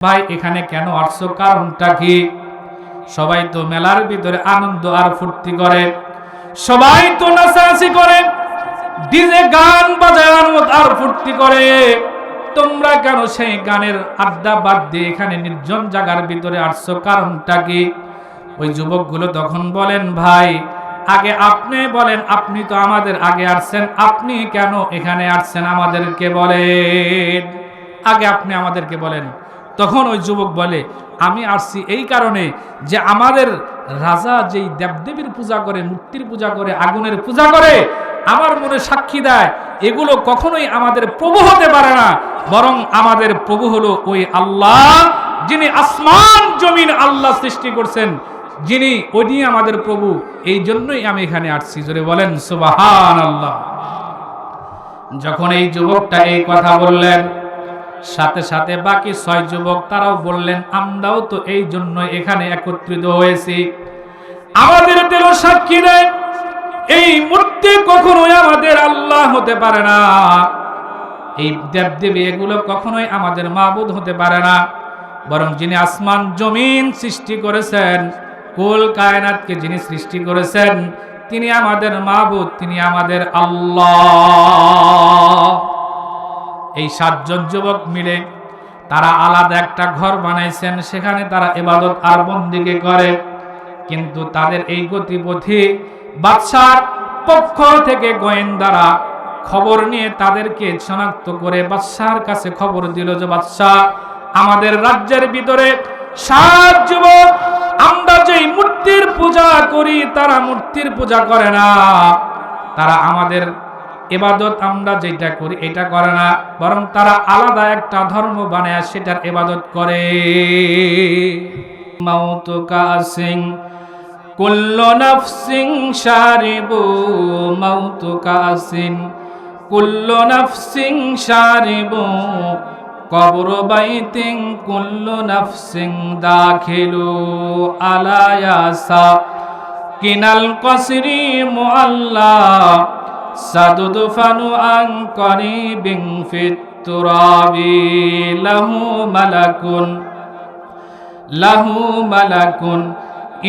ভাই এখানে কেন আসছো, কারণটা কি? সবাই তো মেলার ভিতরে আনন্দ আর ফুর্তি করে, সবাই তো নাচানাচি করে, ডিজে গান বাজায় আনন্দ আর ফুর্তি করে। তোমরা কেন সেই গানের আড্ডা বাদ দিয়ে এখানে নির্জন জায়গার ভিতরে আসছো, কারণটা কি? ওই যুবকগুলো তখন বলেন, ভাই আগে আপনি বলেন, আপনি তো আমাদের আগে আসছেন, আপনি কেন এখানে আসছেন আমাদেরকে বলেন, আগে আপনি আমাদেরকে বলেন। তখন ওই যুবক বলে, আমি আসছি এই কারণে যে আমাদের রাজা যেই দেবদেবীর পূজা করে, মূর্তির পূজা করে, আগুনের পূজা করে, আমার মনে সাক্ষী দেয় এগুলো কখনোই আমাদের প্রভু হতে পারে না, বরং আমাদের প্রভু হলো ওই আল্লাহ, যিনি আসমান জমিন আল্লাহ সৃষ্টি করছেন, যিনি ওই আমাদের প্রভু। এই জন্যই আমি এখানে আসছি। জোরে বলেন সুবহানাল্লাহ। যখন এই যুবকটা এই কথা বললেন, সাথে সাথে বাকি 6 যুবক তারাও বললেন, আমরাও তো এই জন্য এখানে একত্রিত হয়েছি। আমাদের দেহ সাক্ষী দেয় এই মূর্তি কখনোই আমাদের আল্লাহ হতে পারে না, এই দেবদেবী এগুলো কখনোই আমাদের মাবুদ হতে পারে না, বরং যিনি আসমান জমিন সৃষ্টি করেছেন, কুল কায়নাতকে যিনি সৃষ্টি করেছেন, তিনি আমাদের মাবুদ, তিনি আমাদের আল্লাহ। এই 7 জন যুবক মিলে তারা আলাদা একটা ঘর বানাইছেন, সেখানে তারা ইবাদত আর বন্দেগী করে। কিন্তু তাদের এই গতিপথে বাদশার পক্ষ থেকে গোয়েন্দারা খবর নিয়ে তাদেরকে শনাক্ত করে বাদশার কাছে খবর দিল যে, বাদশা, আমাদের রাজ্যের ভিতরে 7 যুবক, আমরা যেই মূর্তির পূজা করি তারা মূর্তির পূজা করে না, তারা আমাদের ইবাদত আমরা যেটা করি এটা করে না, বরং তারা আলাদা একটা ধর্ম বানায় সেটার ইবাদত করে। মাউতু কাসিং কুল্লু নাফসিং শারিবু, মাউতু কাসিন কুল্লু নাফসিং শারিবু, কবর বাইতিং কুল্লু নাফসিং দাখিলু, আলায়াসা কিনাল কসরি মুআল্লা, সাদুদফানু আন করিবিং ফিত তুরাবি, লাহু মালাকুন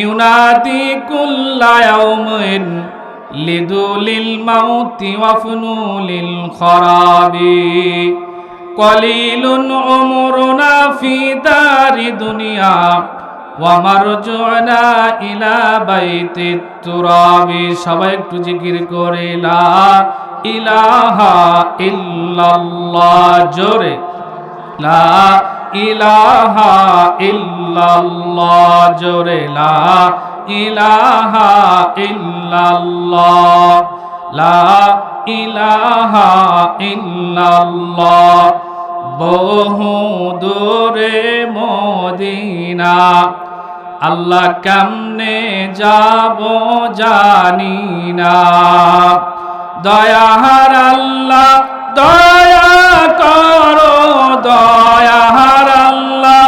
ইউনাদি কুল্লা ইয়াউমিন লিদুলিল মাউতি ওয়াফনুলিল খরাবি, কলিলুন উমরুনা ফি দারি দুনিয়া ওয়া মারজুনা ইলা বাইতিত তুরাবি। সবাই একটু জিকির করে লা ইলাহা ইল্লাল্লাহ, জোরে লা ইলাহা ইল্লাল্লাহ, জোরে লা ইলাহা ইল্লাল্লাহ, লা ইলাহা ইল্লাল্লাহ। বহু দূরে মদিনা, আল্লাহ কেমনে যাব জানি না, দয়ার আল্লাহ দয়া করো, দয়ার আল্লাহ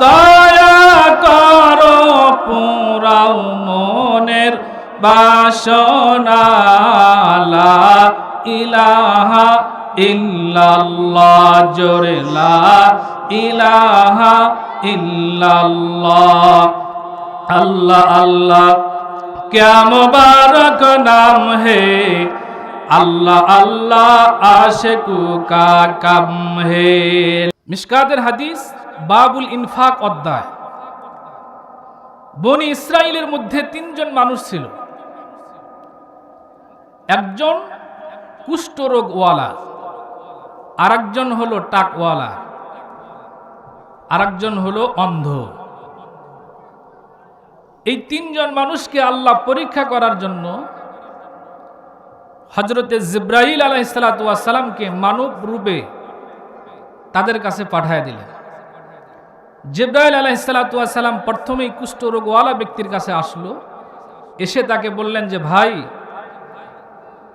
দয়া করো, পুরাও মনের বাসনা, লা ইলাহা ইল্লাল্লাহ, জোরে লা ইলাহা ইল্লাল্লাহ। আল্লাহ আল্লাহ क्या मुबारक नाम है, আল্লাহ আল্লাহ আশিকু কা কাম হে। মিশকাতের হাদিস বাবুল ইনফাক অধ্যায়। বনি ইসরাইলের মধ্যে 3 জন মানুষ ছিল। একজন কুষ্ঠরোগওয়ালা, আরেকজন হলো টাকওয়ালা, আরেকজন হলো অন্ধ। এই 3 জন মানুষকে আল্লাহ পরীক্ষা করার জন্য হযরতে জিবরাইল আলাইহিস সালাতু ওয়াস সালামকে মানব রূপে তাদের কাছে পাঠিয়ে দিলেন। জিবরাইল আলাইহিস সালাতু ওয়াস সালাম প্রথমেই কুষ্ঠরোগওয়ালা ব্যক্তির কাছে আসলো, এসে তাকে বললেন যে, ভাই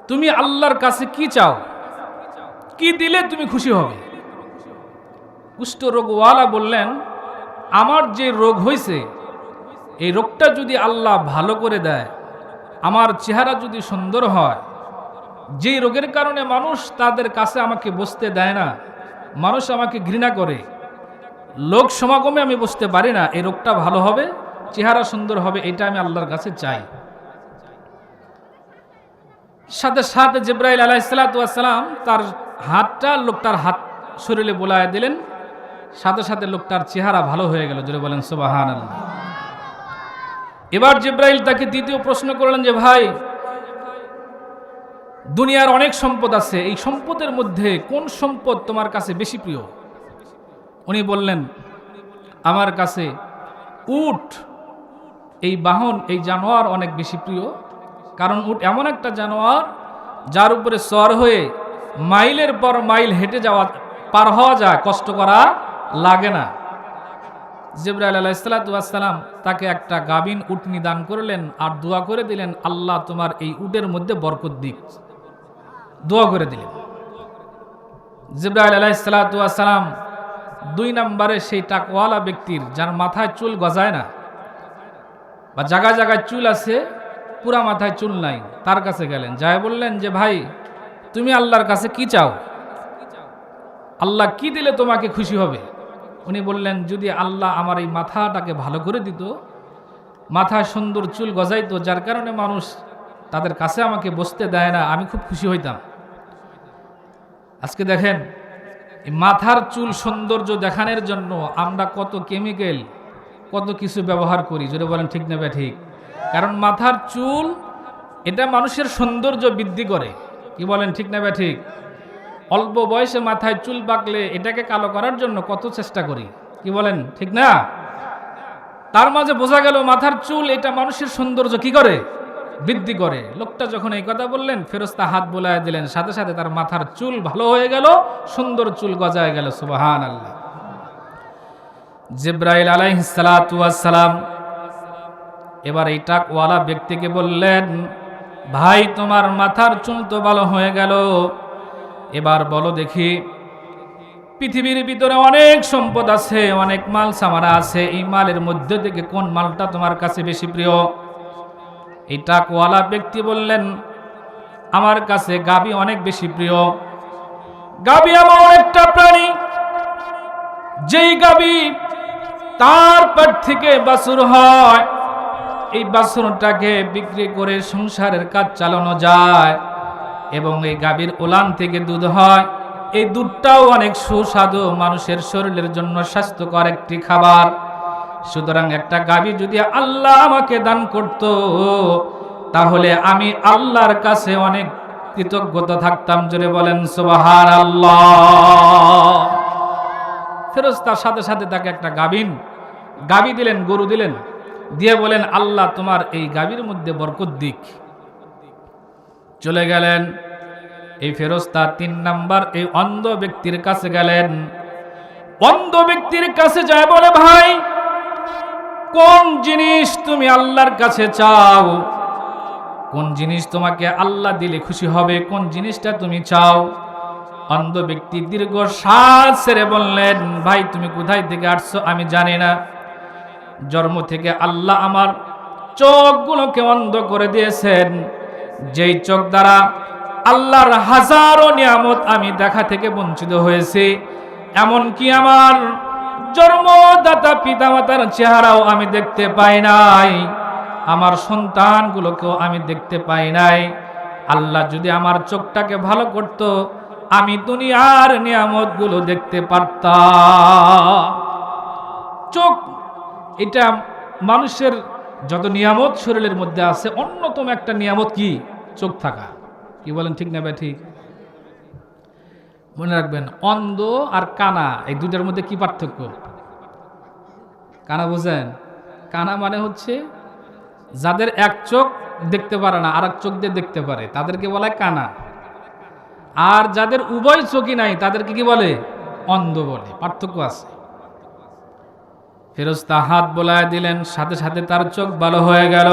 তুমি আল্লাহর কাছে কি চাও, কি দিলে তুমি খুশি হবে? কুষ্ঠরোগওয়ালা বললেন, আমার যে রোগ হয়েছে এই রোগটা যদি আল্লাহ ভালো করে দেয়, আমার চেহারা যদি সুন্দর হয়, যে রোগের কারণে মানুষ তাদের কাছে আমাকে বসতে দেয় না, মানুষ আমাকে ঘৃণা করে, লোক সমাগমে আমি বসতে পারি না, এই রোগটা ভালো হবে, চেহারা সুন্দর হবে, এটা আমি আল্লাহর কাছে চাই। সাথে সাথে জিবরাইল আলাইহিস সালাতু ওয়াস সালাম তার হাতটা লোকটার হাত শরীরে বোলায় দিলেন, সাথে সাথে লোকটার চেহারা ভালো হয়ে গেল। জোরে বলেন সুবহানাল্লাহ। এবার জিবরাইল তাকে দ্বিতীয় প্রশ্ন করলেন যে ভাই, দুনিয়ার অনেক সম্পদ আছে, এই সম্পদের মধ্যে কোন সম্পদ তোমার কাছে বেশি প্রিয়? উনি বললেন, আমার কাছে উট, এই বাহন, এই জানোয়ার অনেক বেশি প্রিয়। কারণ উট এমন একটা জানোয়ার যার উপরে সওয়ার হয়ে মাইলের পর মাইল হেঁটে যাওয়া, পার হওয়া যায়, কষ্ট করা লাগে না। জিবরাইল আলাইহিস সালাতু ওয়াস সালাম তাকে একটা গাবিন উটনি দান করলেন আর দোয়া করে দিলেন, আল্লাহ তোমার এই উটের মধ্যে বরকত দিক। দোয়া করে দিলেন। জিবরাইল আলাইহিস সালাতু ওয়াস সালাম 2 নম্বরে সেই টাকওয়ালা ব্যক্তির যার মাথায় চুল গজায় না, বা জায়গায় জায়গায় চুল আছে, পুরা মাথায় চুল নাই, তার কাছে গেলেন, যায় বললেন যে ভাই, তুমি আল্লাহর কাছে কি চাও? আল্লাহ কি দিলে তোমাকে খুশি হবে? উনি বললেন, যদি আল্লাহ আমার এই মাথাটাকে ভালো করে দিত, মাথায় সুন্দর চুল গজাইতো, যার কারণে মানুষ তাদের কাছে আমাকে বসতে দেয় না, আমি খুব খুশি হইতাম। আজকে দেখেন, এই মাথার চুল সৌন্দর্য দেখানোর জন্য আমরা কত কেমিক্যাল, কত কিছু ব্যবহার করি। যদি বলেন ঠিক না ঠিক? কারণ মাথার চুল এটা মানুষের সৌন্দর্য বৃদ্ধি করে। কি বলেন ঠিক না ঠিক? অল্প বয়সে মাথায় চুল পাকলে এটাকে কালো করার জন্য কত চেষ্টা করি। কি বলেন ঠিক না? তার মাঝে বোঝা গেল মাথার চুল এটা মানুষের সৌন্দর্য কি করে? বৃদ্ধি করে। লোকটা যখন এই কথা বললেন, ফেরেশতা হাত বোলায় দিলেন, সাথে সাথে তার মাথার চুল ভালো হয়ে গেল, সুন্দর চুল গজায় গেল। সুবহানাল্লাহ। জিবরাইল আলাইহিস সালাতু ওয়াস সালাম এবার এই টাকওয়ালা ব্যক্তিকে বললেন, ভাই, তোমার মাথার চুল তো ভালো হয়ে গেল, এবার বলো দেখি, পৃথিবীর ভিতরে অনেক সম্পদ আছে, অনেক মাল সামানা আছে, এই মালের মধ্যে থেকে কোন মালটা তোমার কাছে বেশি প্রিয়? এই টাকওয়ালা ব্যক্তি বললেন, আমার কাছে গাবি অনেক বেশি প্রিয়। গাবি এমন একটা প্রাণী, যেই গাবি তার পেট থেকে বাছুর হয়, এই বাছুরটাকে বিক্রি করে সংসারের কাজ চালানো যায়, এবং এই গাভীর ওলান থেকে দুধ হয়, এই দুধটাও অনেক সুস্বাদু, মানুষের শরীরের জন্য স্বাস্থ্যকর একটি খাবার। সুতরাং একটা গাভী যদি আল্লাহ আমাকে দান করত, তাহলে আমি আল্লাহর কাছে অনেক কৃতজ্ঞতা থাকতাম। জোরে বলেন সুবহানাল্লাহ। ফেরেশতার সাথে সাথে তাকে একটা গাভী দিলেন, গরু দিলেন, দিয়ে বলেন, আল্লাহ তোমার এই গাভীর মধ্যে বরকত দিক। চলে গেলেন। এই ফেরেশতা 3 নাম্বার এই অন্ধ ব্যক্তির কাছে গেলেন। অন্ধ ব্যক্তির কাছে যায় বলে, ভাই, কোন জিনিস তুমি আল্লাহর কাছে চাও? কোন জিনিস তোমাকে আল্লাহ দিলে খুশি হবে? কোন জিনিসটা তুমি চাও? অন্ধ ব্যক্তি দীর্ঘ শ্বাস ছেড়ে বললেন, ভাই, তুমি কোথায় থেকে আসছো আমি জানি না। জন্ম থেকে আল্লাহ আমার চোখগুলোকে অন্ধ করে দিয়েছেন, যেই চোখ দ্বারা আল্লাহর হাজারো নিয়ামত আমি দেখা থেকে বঞ্চিত হয়েছি। এমনকি আমার জন্মদাতা পিতামাতার চেহারাও আমি দেখতে পাই নাই, আমার সন্তানগুলোকেও আমি দেখতে পাই নাই। আল্লাহ যদি আমার চোখটাকে ভালো করত, আমি দুনিয়ার নিয়ামতগুলো দেখতে পারতাম। চোখ এটা মানুষের যত নিয়ামত শরীরের মধ্যে আছে, অন্যতম একটা নিয়ামত কি? চোখ থাকা। কি বলেন ঠিক না ঠিক? মনে রাখবেন, অন্ধ আর কানা এই দুইটার মধ্যে কি পার্থক্য? কানা বুঝেন? কানা মানে হচ্ছে যাদের এক চোখ দেখতে পারে না, আর এক চোখ দিয়ে দেখতে পারে, তাদেরকে বলে কানা। আর যাদের উভয় চোখই নাই, তাদেরকে কি বলে? অন্ধ বলে। পার্থক্য আছে। ফেরেশতা হাত বোলায় দিলেন, সাথে সাথে তার চোখ ভালো হয়ে গেল।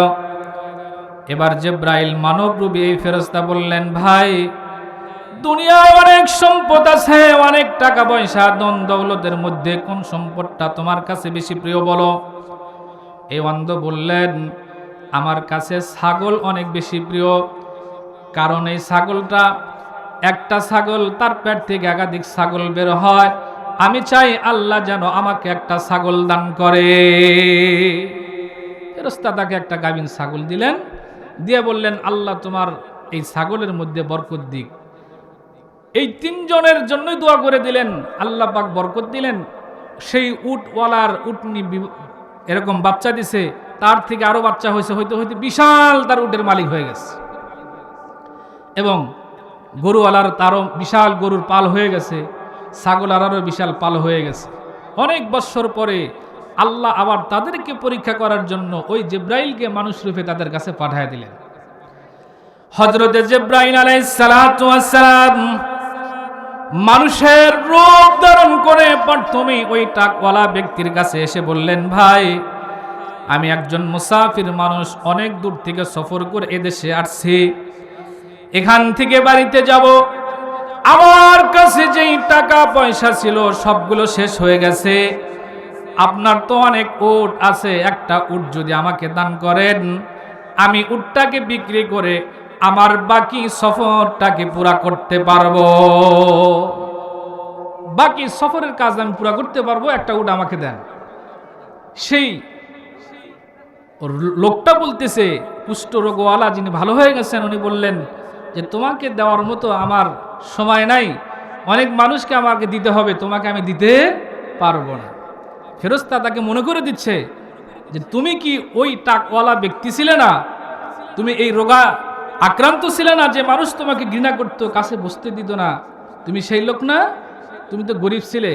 এবার জিবরাইল মানবরূপী এই ফেরেশতা বললেন, ভাই, দুনিয়ায় অনেক সম্পদ আছে, অনেক টাকা পয়সা, ধন দৌলতের মধ্যে কোন সম্পদটা তোমার কাছে বেশি প্রিয় বলো? এই অন্ধ বললেন, আমার কাছে ছাগল অনেক বেশি প্রিয়। কারণ এই ছাগলটা, একটা ছাগল তার পেট থেকে একাধিক ছাগল বের হয়, আমি চাই আল্লাহ যেন আমাকে একটা ছাগল দান করে। ফেরেশতা তাকে একটা গাভীন ছাগল দিলেন, দিয়ে বললেন আল্লাহ তোমার এই ছাগলের মধ্যে বরকত দিক। এই তিনজনের জন্যই দোয়া করে দিলেন, আল্লাহ পাক বরকত দিলেন। সেই উটওয়ালার উটনি এরকম বাচ্চা দিছে, তার থেকে আরো বাচ্চা হয়েছে, হইতে হইতে বিশাল তার উটের মালিক হয়ে গেছে। এবং গরুওয়ালার তারও বিশাল গরুর পাল হয়ে গেছে, ছাগলারও বিশাল পাল হয়ে গেছে। অনেক বছর পরে আল্লাহ আবার তাদেরকে পরীক্ষা করার জন্য ওই জিব্রাইলকে মানুষ রূপে তাদের কাছে পাঠিয়ে দিলেন। হযরতে জিব্রাইল আলাইহিস সালাতু ওয়াস সালাম মানুষের রূপ ধারণ করে প্রথমে ওই টাকওয়ালা ব্যক্তির কাছে এসে বললেন, ভাই আমি একজন মুসাফির মানুষ, অনেক দূর থেকে সফর করে এদেশে আসছি, এখান থেকে বাড়িতে যাব, আমার কাছে যেই টাকা পয়সা ছিল সবগুলো শেষ হয়ে গেছে। আপনার তো অনেক উট আছে, একটা উট যদি আমাকে দান করেন, আমি উটটাকে বিক্রি করে আমার বাকি সফরটাকে পুরা করতে পারবো, বাকি সফরের কাজ আমি পুরা করতে পারবো, একটা উট আমাকে দেন। সেই লোকটা বলতেছে, কুষ্ঠরোগওয়ালা যিনি ভালো হয়ে গেছেন, উনি বললেন যে তোমাকে দেওয়ার মতো আমার সময় নাই, অনেক মানুষকে আমাকে দিতে হবে, তোমাকে আমি দিতে পারবো না। ফেরেশতা তাকে মনে করে দিচ্ছে যে তুমি কি ওই টাকওয়ালা ব্যক্তি ছিলে না, তুমি এই রোগা আক্রান্ত ছিলে না, যে মানুষ তোমাকে ঘৃণা করতো, কাছে বসতে দিত না, তুমি সেই লোক না, তুমি তো গরিব ছিলে।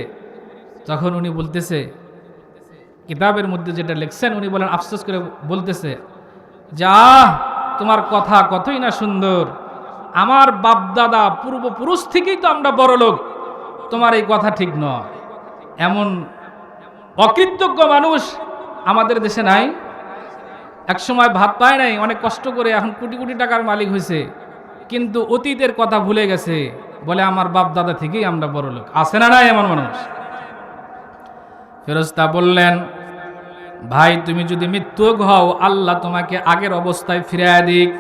তখন উনি বলতেছে, কিতাবের মধ্যে যেটা লিখছেন, উনি বলেন আফসোস করে বলতেছে, যা তোমার কথা কতই না সুন্দর, আমার বাপদাদা পূর্বপুরুষ থেকেই তো আমরা বড় লোক, তোমার এই কথা ঠিক নয়। এমন অকৃতজ্ঞ মানুষ আমাদের দেশে নাই। একসময় ভাত পায় নাই, অনেক কষ্ট করে এখন কোটি কোটি টাকার মালিক হয়েছে, কিন্তু অতীতের কথা ভুলে গেছে, বলে আমার বাপ দাদা থেকেই আমরা বড় লোক। আছে না নাই এমন মানুষ? ফেরেশতা বললেন, ভাই তুমি যদি মৃত্যুক হও, আল্লাহ তোমাকে আগের অবস্থায় ফিরিয়ে দিক।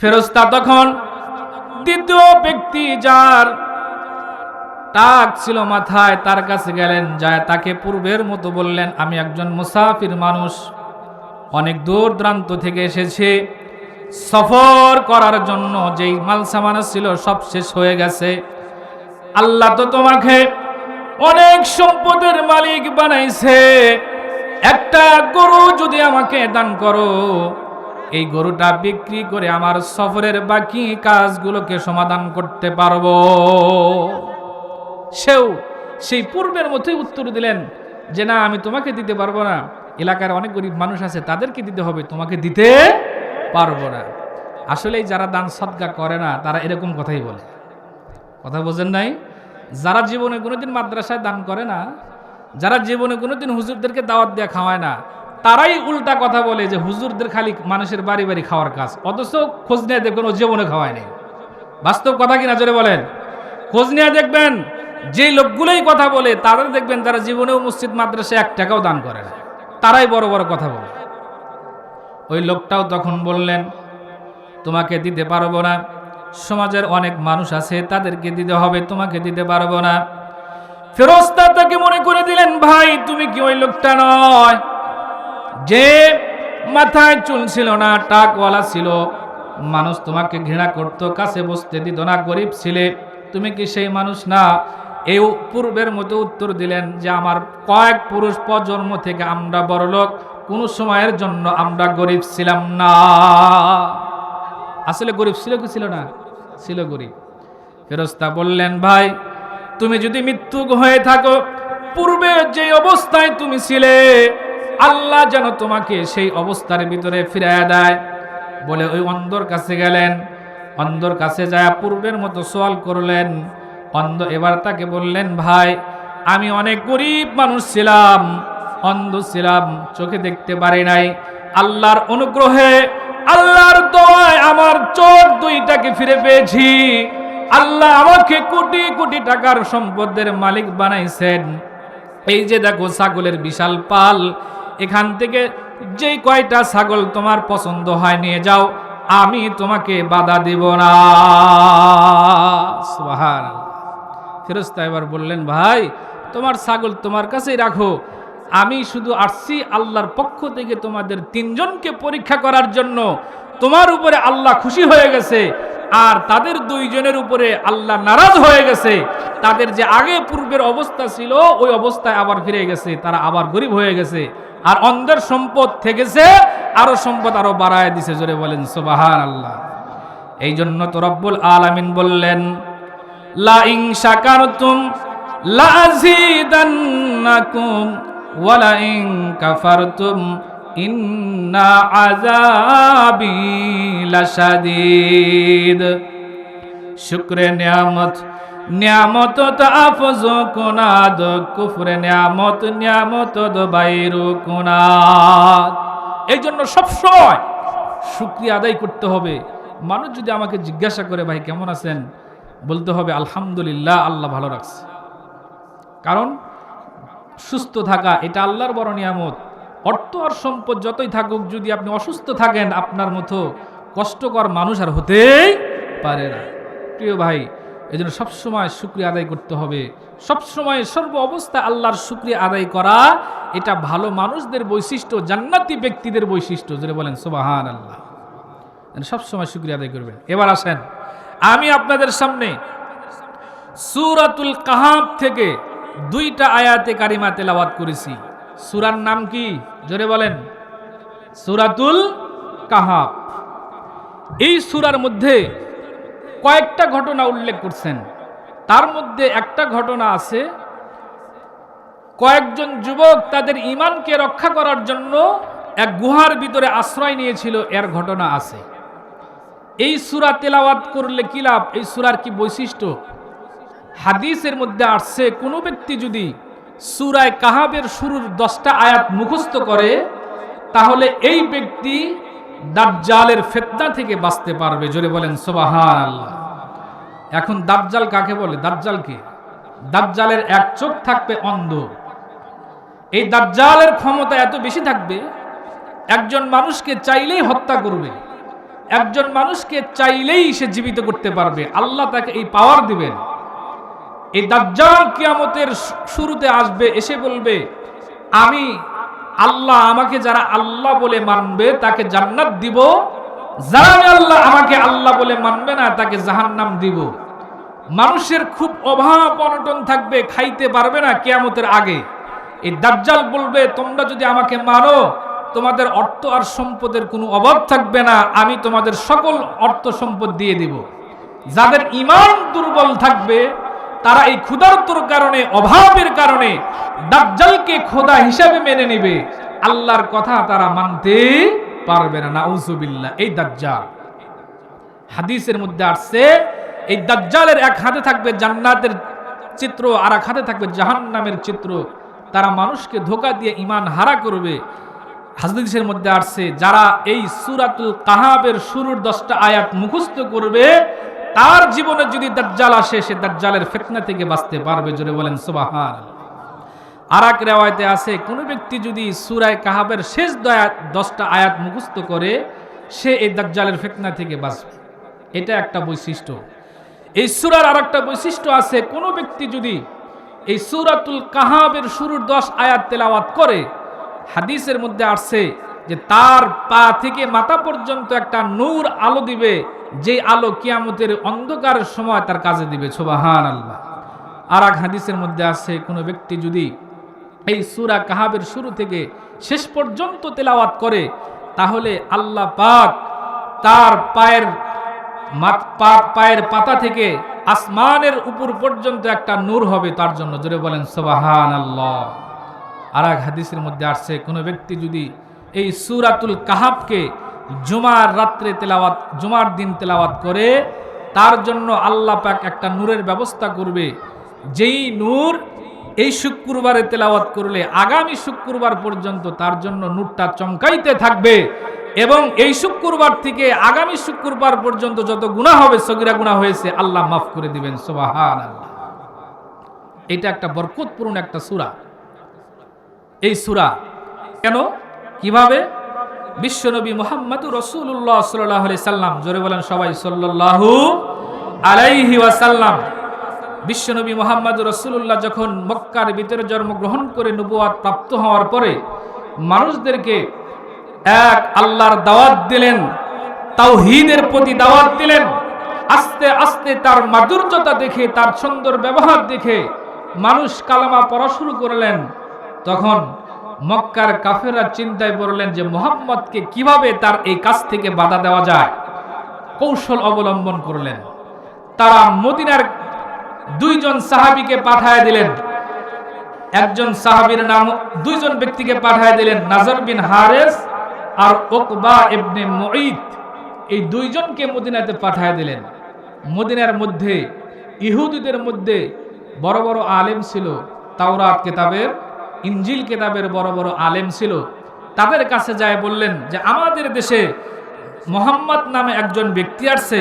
ফেরেশতা তখন দ্বিতীয় ব্যক্তি যার টাক ছিল মাথায়, তার কাছে গেলেন, যায় তাকে পূর্বের মতো বললেন, আমি একজন মুসাফির মানুষ, অনেক দূর দূরান্ত থেকে এসেছি, সফর করার জন্য যেই মাল সামান ছিল সব শেষ হয়ে গেছে। আল্লাহ তো তোমাকে অনেক সম্পদের মালিক বানাইছে, একটা গরু যদি আমাকে দান করো, এই গরুটা বিক্রি করে আমার সফরের বাকি কাজগুলোকে সমাধান করতে পারবো। সেও সেই পূর্বের মতোই উত্তর দিলেন যে না, আমি তোমাকে দিতে পারবো না, এলাকার অনেক গরিব মানুষ আছে তাদেরকে দিতে হবে, তোমাকে দিতে পারবো না। আসলে যারা দান সদকা করে না তারা এরকম কথাই বলে, কথা বোঝেন নাই? যারা জীবনে কোনোদিন মাদ্রাসায় দান করে না, যারা জীবনে কোনোদিন হুজুরদেরকে দাওয়াত দিয়ে খাওয়ায় না, তারাই উল্টা কথা বলে যে হুজুরদের খালি মানুষের বাড়ি বাড়ি খাওয়ার কাজ, অথচ খোঁজ নিয়ে দেখবেন ও জীবনে খাওয়ায় নেই। বাস্তব কথা কিনা জোরে বলেন? খোঁজ নিয়ে দেখবেন যে লোকগুলোই কথা বলে, তারা দেখবেন যারা জীবনেও মসজিদ মাদ্রাসায় 1 টাকাও দান করে না, তারাই বড় বড় কথা বলে। ওই লোকটাও তখন বললেন, তোমাকে দিতে পারবো না, সমাজের অনেক মানুষ আছে তাদেরকে দিতে হবে, তোমাকে দিতে পারবো না। ফেরেশতা তাকে মনে করে দিলেন, ভাই তুমি কি ওই লোকটা নয় যে মাথায় চুল ছিল না, টাকওয়ালা ছিল, মানুষ তোমাকে ঘৃণা করতো, কাছে বসতে দিত না, গরিব ছিলে, তুমি কি সেই মানুষ না? এই পূর্বের মতো উত্তর দিলেন যে আমার কয়েক পুরুষ প্রজন্ম থেকে আমরা বড় লোক, কোনো সময়ের জন্য আমরা গরিব ছিলাম না। আসলে গরিব ছিল কি ছিল না? ছিল গরিব। ফেরেশতা বললেন, ভাই তুমি যদি মৃত্যু হয়ে থাকো, পূর্বে যে অবস্থায় তুমি ছিলে, আল্লাহ যেন তোমাকে সেই অবস্থার ভিতরে ফিরিয়ে দেয়। বলে ওই অন্ধর কাছে গেলেন, অন্ধর কাছে যায় পূর্বের মতো সওয়াল করলেন। অন্ধ এবার তাকে বললেন, ভাই আমি অনেক গরিব মানুষ ছিলাম, অন্ধ ছিলাম, চোখে দেখতে পারি নাই, আল্লাহর অনুগ্রহে, আল্লাহর দয়ায় আমার চোখ দুইটাকে ফিরে পেয়েছি। আল্লাহ আমাকে কোটি কোটি টাকার সম্পদের মালিক বানাইছেন। এই যে দেখো ছাগলের বিশাল পাল, এখান থেকে যেই কয়টা ছাগল তোমার পছন্দ হয় নিয়ে যাও, আমি তোমাকে বাধা দিব না। সুবহানাল্লাহ। ফেরেশতা এবার বললেন, ভাই তোমার ছাগল তোমার কাছেই রাখো, আমি শুধু আসছি আল্লাহর পক্ষ থেকে তোমাদের তিনজনকে পরীক্ষা করার জন্য। তোমার উপরে আল্লাহ খুশি হয়ে গেছে, আর তাদের দুইজনের উপরে আল্লাহ নারাজ হয়ে গেছে। তাদের যে আগে পূর্বের অবস্থা ছিল ওই অবস্থায় আবার ফিরে গেছে, তারা আবার গরিব হয়ে গেছে, আর অন্ধের সম্পদ থেকেছে, আরো সম্পদ আরো বাড়ায় দিছে। জোরে বলেন সুবহানাল্লাহ। এই জন্য তো রব্বুল আলামিন বললেন, লা ইন শাকারতুম লা আযীদান্নাকুম ওয়া লা ইন কাফারতুম ইন্না আযাবি লাশাদীদ। শুকরে নিয়ামত, নিয়ামত তো আফজ কুনাদ, কুফরে নিয়ামত, নিয়ামত তো বাইরু কুনাদ। এই জন্য সবসময় শুকরিয়া আদায় করতে হবে। মানুষ যদি আমাকে জিজ্ঞাসা করে, ভাই কেমন আছেন, বলতে হবে আলহামদুলিল্লাহ, আল্লাহ ভালো রাখছে। কারণ সুস্থ থাকা এটা আল্লাহর বড় নিয়ামত। অর্থ আর সম্পদ যতই থাকুক, যদি আপনি অসুস্থ থাকেন, আপনার মতো কষ্টকর মানুষ আর হতেই পারে না। প্রিয় ভাই, এই জন্য সবসময় শুকরিয়া আদায় করতে হবে। সবসময় সর্ব অবস্থায় আল্লাহর শুকরিয়া আদায় করা, এটা ভালো মানুষদের বৈশিষ্ট্য, জান্নাতি ব্যক্তিদের বৈশিষ্ট্য। যেটা বলেন সুবহানাল্লাহ। সবসময় শুকরিয়া আদায় করবেন। এবার আসেন, আমি আপনাদের সামনে সূরাতুল কাহাফ থেকে 2টা আয়াতে কারিমা তেলাওয়াত করেছি। সূরার নাম কি? জোরে বলেন। সূরাতুল কাহাফ। এই সূরার মধ্যে কয়েকটা ঘটনা উল্লেখ করছেন। তার মধ্যে একটা ঘটনা আছে, কয়েকজন যুবক তাদের ঈমানকে রক্ষা করার জন্য এক গুহার ভিতরে আশ্রয় নিয়েছিল, এর ঘটনা আছে। এই সূরা তেলাওয়াত করলে কি লাভ? এই সূরার কি বৈশিষ্ট্য? হাদিসের মধ্যে আসছে, কোনো ব্যক্তি যদি সূরা কাহাফের শুরুর 10টা আয়াত মুখস্থ করে, তাহলে এই ব্যক্তি দাজ্জালের ফিতনা থেকে বাঁচতে পারবে। জোরে বলেন সুবহানাল্লাহ। এখন দাজ্জাল কাকে বলে? দাজ্জাল কি? দাজ্জালের এক চোখ থাকবে অন্ধ। এই দাজ্জালের ক্ষমতা এত বেশি থাকবে, একজন মানুষকে চাইলেই হত্যা করবে, একজন মানুষকে চাইলেই সে জীবিত করতে পারবে। আল্লাহ তাকে এই পাওয়ার দিবেন। এই দাজ্জাল কিয়ামতের শুরুতে আসবে, এসে বলবে, আমি আল্লাহ, আমাকে যারা আল্লাহ বলে মানবে তাকে জান্নাত দিব, যারা আমাকে আল্লাহ বলে মানবে না তাকে জাহান্নাম দিব। মানুষের খুব অভাব অনটন থাকবে, খাইতে পারবে না কিয়ামতের আগে। এই দাজ্জাল বলবে, তোমরা যদি আমাকে মানো, তোমাদের অর্থ আর সম্পদের কোনো অভাব থাকবে না, আমি তোমাদের সকল অর্থ সম্পদ দিয়ে দিব। যাদের ঈমান দুর্বল থাকবে, তারা এই ক্ষুধার্তর কারণে, অভাবের কারণে দাজ্জালকে খোদা হিসাবে মেনে নেবে, আল্লাহর কথা তারা মানতে পারবে না। নাউজুবিল্লাহ। এই দাজ্জাল, হাদিসের মধ্যে আসছে, এই দাজ্জালের এক হাতে থাকবে জান্নাতের চিত্র, আর এক হাতে থাকবে জাহান্নামের চিত্র। তারা মানুষকে ধোঁকা দিয়ে ঈমান হারা করবে। হাদিসের মধ্যে আসছে, যারা এই সূরাতুল কাহাফের শুরুর 10টা আয়াত মুখস্থ করবে, তার জীবনে যদি দাজ্জাল আসে, সে দাজ্জালের ফিতনা থেকে বাঁচতে পারবে। জোরে বলেন সুবহানাল্লাহ। আর এক রিওয়ায়াতে আছে, কোন ব্যক্তি যদি সূরা কাহাফের শেষ 10টা আয়াত মুখস্থ করে, সে এই দাজ্জালের ফিতনা থেকে বাঁচবে। এটা একটা বৈশিষ্ট্য। এই সূরার আরেকটা বৈশিষ্ট্য আছে, কোন ব্যক্তি যদি এই সূরাতুল কাহাফের শুরুর 10 আয়াত তেলাওয়াত করে, হাদিসের মধ্যে আসছে যে তার পা থেকে মাথা পর্যন্ত একটা নূর আলো দিবে, যে আলো কিয়ামতের অন্ধকারের সময় তার কাজে দিবে। সুবহানাল্লাহ। আর এক হাদিসের মধ্যে আছে, কোনো ব্যক্তি যদি এই সূরা কাহাফের শুরু থেকে শেষ পর্যন্ত তেলাওয়াত করে, তাহলে আল্লাহ পাক তার পায়ের পাতা থেকে আসমানের উপর পর্যন্ত একটা নূর হবে তার জন্য। জোরে বলেন সুবহানাল্লাহ। আর এক হাদিসের মধ্যে আসছে, কোনো ব্যক্তি যদি এই সূরাতুল কাহাফকে জুমার রাত্রে তেলাওয়াত, জুমার দিন তেলাওয়াত করে, তার জন্য আল্লাহ পাক একটা নূরের ব্যবস্থা করবে, যেই নূর এই শুক্রবারে তেলাওয়াত করলে আগামী শুক্রবার পর্যন্ত তার জন্য নূরটা চমকাইতে থাকবে, এবং এই শুক্রবার থেকে আগামী শুক্রবার পর্যন্ত যত গুনাহ হবে, সগীরা গুনাহ হয়েছে, আল্লাহ মাফ করে দিবেন। সুবহানাল্লাহ। এটা একটা বরকতপূর্ণ একটা সূরা। এই সূরা কেন, কিভাবে? বিশ্বনবী মুহাম্মদুর রাসূলুল্লাহ সাল্লাল্লাহু আলাইহি সাল্লাম, জোরে বলেন সবাই সাল্লাল্লাহু আলাইহি ওয়াসাল্লাম, বিশ্বনবী মুহাম্মদুর রাসূলুল্লাহ যখন মক্কার ভিতরে জন্মগ্রহণ করে নবুয়ত প্রাপ্ত হওয়ার পরে মানুষদেরকে এক আল্লাহর দাওয়াত দিলেন, তাওহীদের প্রতি দাওয়াত দিলেন। আস্তে আস্তে তার মাধুর্যতা দেখে, তার সুন্দর ব্যবহার দেখে মানুষ কালেমা পড়া শুরু করলেন। তখন মক্কার কাফেররা চিন্তায় পড়লেন যে মুহাম্মদকে কিভাবে তার এই কাজ থেকে বাধা দেওয়া যায়, কৌশল অবলম্বন করলেন। তারা মদিনার দুইজন সাহাবীকে পাঠায় দিলেন। একজন সাহাবীর নাম, দুইজন ব্যক্তিকে পাঠায় দিলেন, নাজর বিন হারেস আর উকবা ইবনে মুঈত। এই দুইজনকে মদিনাতে পাঠায় দিলেন। মদিনার মধ্যে ইহুদিদের মধ্যে বড় বড় আলেম ছিল, তাওরাত কিতাবের, ইনজিল কিতাবের বড় বড় আলেম ছিল। তাদের কাছে যায় বললেন যে আমাদের দেশে মুহাম্মদ নামে একজন ব্যক্তি আসছে,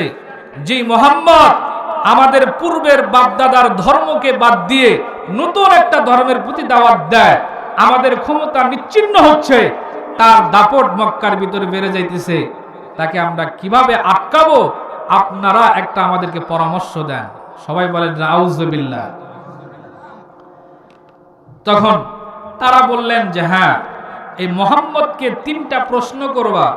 যেই মুহাম্মদ আমাদের পূর্বের বাপদাদার ধর্মকে বাদ দিয়ে নতুন একটা ধর্মের প্রতি দাওয়াত দেয়, আমাদের ক্ষমতা নিচ্ছিন্ন হচ্ছে, তার দাপট মক্কার ভিতরে বেড়ে যাইতেছে, তাকে আমরা কিভাবে আটকাবো, আপনারা একটা আমাদেরকে পরামর্শ দেন। সবাই বলেন আউযুবিল্লাহ। তখন তারা বললেন যে হ্যাঁ, এই মুহাম্মদকে 3টা প্রশ্ন করবা,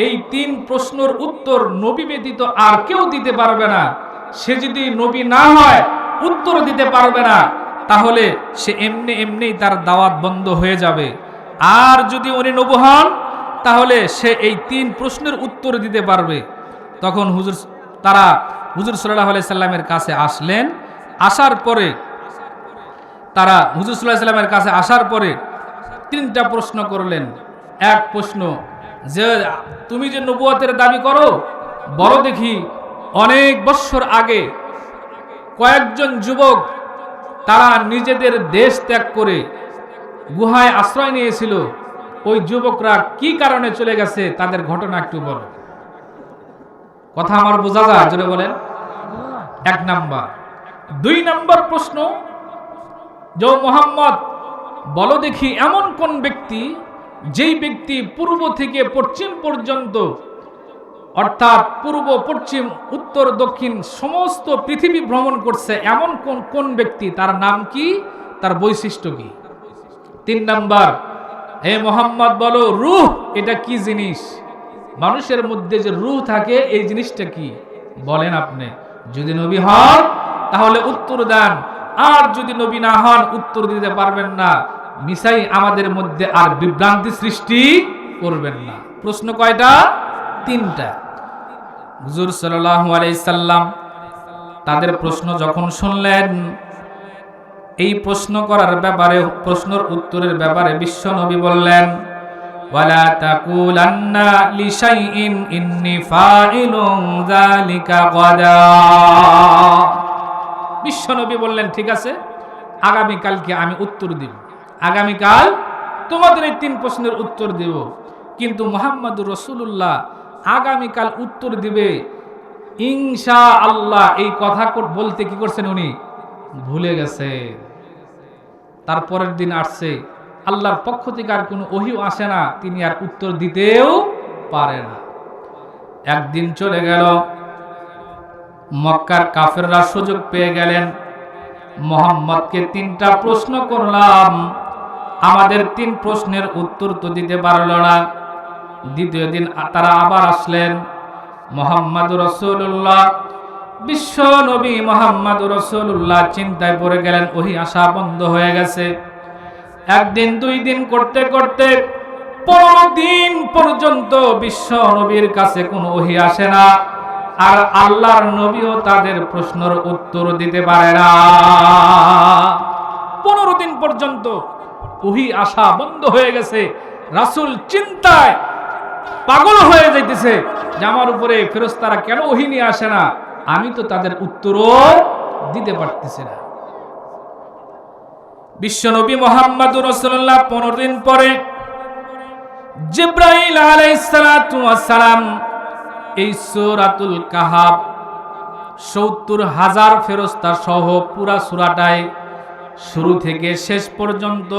এই 3 প্রশ্নের উত্তর নবী ব্যতীত আর কেউ দিতে পারবে না। সে যদি নবী না হয়, উত্তর দিতে পারবে না, তাহলে সে এমনি তার দাওয়াত বন্ধ হয়ে যাবে। আর যদি উনি নবী হন, তাহলে সে এই 3 প্রশ্নের উত্তর দিতে পারবে। তখন হুজুর সাল্লাল্লাহু আলাইহি সাল্লামের কাছে আসলেন। আসার পরে তারা হুজুর সাল্লাল্লাহু আলাইহি সাল্লামের কাছে আসার পরে 3টা প্রশ্ন করলেন। এক প্রশ্ন, যে তুমি যে নবুয়তের দাবি করো, বড় দেখি অনেক বছর আগে কয়েকজন যুবক তারা নিজেদের দেশ ত্যাগ করে গুহায় আশ্রয় নিয়েছিল, ওই যুবকরা কি কারণে চলে গেছে তাদের ঘটনা একটু বলো। কথা আমার বোঝা যায়? জোরে বলেন। 1 নাম্বার। 2 নাম্বার প্রশ্ন, যে মুহাম্মদ বলো দেখি এমন কোন ব্যক্তি, যেই ব্যক্তি পূর্ব থেকে পশ্চিম পর্যন্ত, অর্থাৎ পূর্ব পশ্চিম উত্তর দক্ষিণ সমস্ত পৃথিবী ভ্রমণ করছে, এমন কোন ব্যক্তি, তার নাম কি, তার বৈশিষ্ট্য কি। 3 নাম্বার, হে মুহাম্মদ বলো রূহ এটা কি জিনিস, মানুষের মধ্যে যে রূহ থাকে এই জিনিসটা কি, বলেন আপনি। যদি নবী হন তাহলে উত্তর দেন, আর যদি নবী না হন উত্তর দিতে পারবেন না, মিসাই আমাদের মধ্যে আর বিভ্রান্তি সৃষ্টি করবেন না। প্রশ্ন কয়টা? 3টা। হুজুর সাল্লাল্লাহু আলাইহি সাল্লাম তাদের প্রশ্ন যখন শুনলেন, এই প্রশ্ন করার ব্যাপারে, প্রশ্নের উত্তরের ব্যাপারে বিশ্ব নবী বললেন, ওয়ালা তাকুলান্না লিশাইইন ইন্নী ফাইলুন যালিকা গাদা। বিশ্ব নবী বললেন ঠিক আছে, আগামীকালকে আমি উত্তর দিব, আগামীকাল তোমাদের এই 3 প্রশ্নের উত্তর দেব। কিন্তু মুহাম্মদুর রাসূলুল্লাহ আগামীকাল উত্তর দিবে ইনশাআল্লাহ, এই কথা বলতে কি করছেন উনি, ভুলে গেছে। তারপরের দিন আসছে, আল্লাহর পক্ষ থেকে আর কোনো ওহী আসে না, তিনি আর উত্তর দিতেও পারে না। একদিন চলে গেল, মক্কার কাফেররা সুযোগ পেয়ে গেলেন, মুহাম্মদকে 3টা প্রশ্ন করলাম, আমাদের 3 প্রশ্নের উত্তর তো দিতে পারল না। দ্বিতীয় দিন তারা আবার আসলেন। মুহাম্মদুর রাসূলুল্লাহ, বিশ্ব নবী মুহাম্মদুর রাসূলুল্লাহ চিন্তায় পড়ে গেলেন, ওহী আসা বন্ধ হয়ে গেছে। 1 দিন 2 দিন করতে করতে 15 দিন পর্যন্ত বিশ্ব নবীর কাছে কোনো ওহী আসে না, আর আল্লাহর নবীও তাদের প্রশ্নের উত্তর দিতে পারে না। 15 দিন পর্যন্ত ওহী আসা বন্ধ হয়ে গেছে। রাসূল চিন্তায় পাগল হয়ে যাইতেছে যে আমার উপরে ফেরেশতারা কেন ওহী নিয়ে আসে না, আমি তো তাদের উত্তরও দিতে পারতেছি না। বিশ্বনবী মুহাম্মদুর রাসূলুল্লাহ 15 দিন পরে জিবরাইল আলাইহিস সালাতু ওয়াস সালাম এই সূরাতুল কাহাফ ৭০,০০০ ফেরেশতা সহ পুরা সূরাটায় শুরু থেকে শেষ পর্যন্ত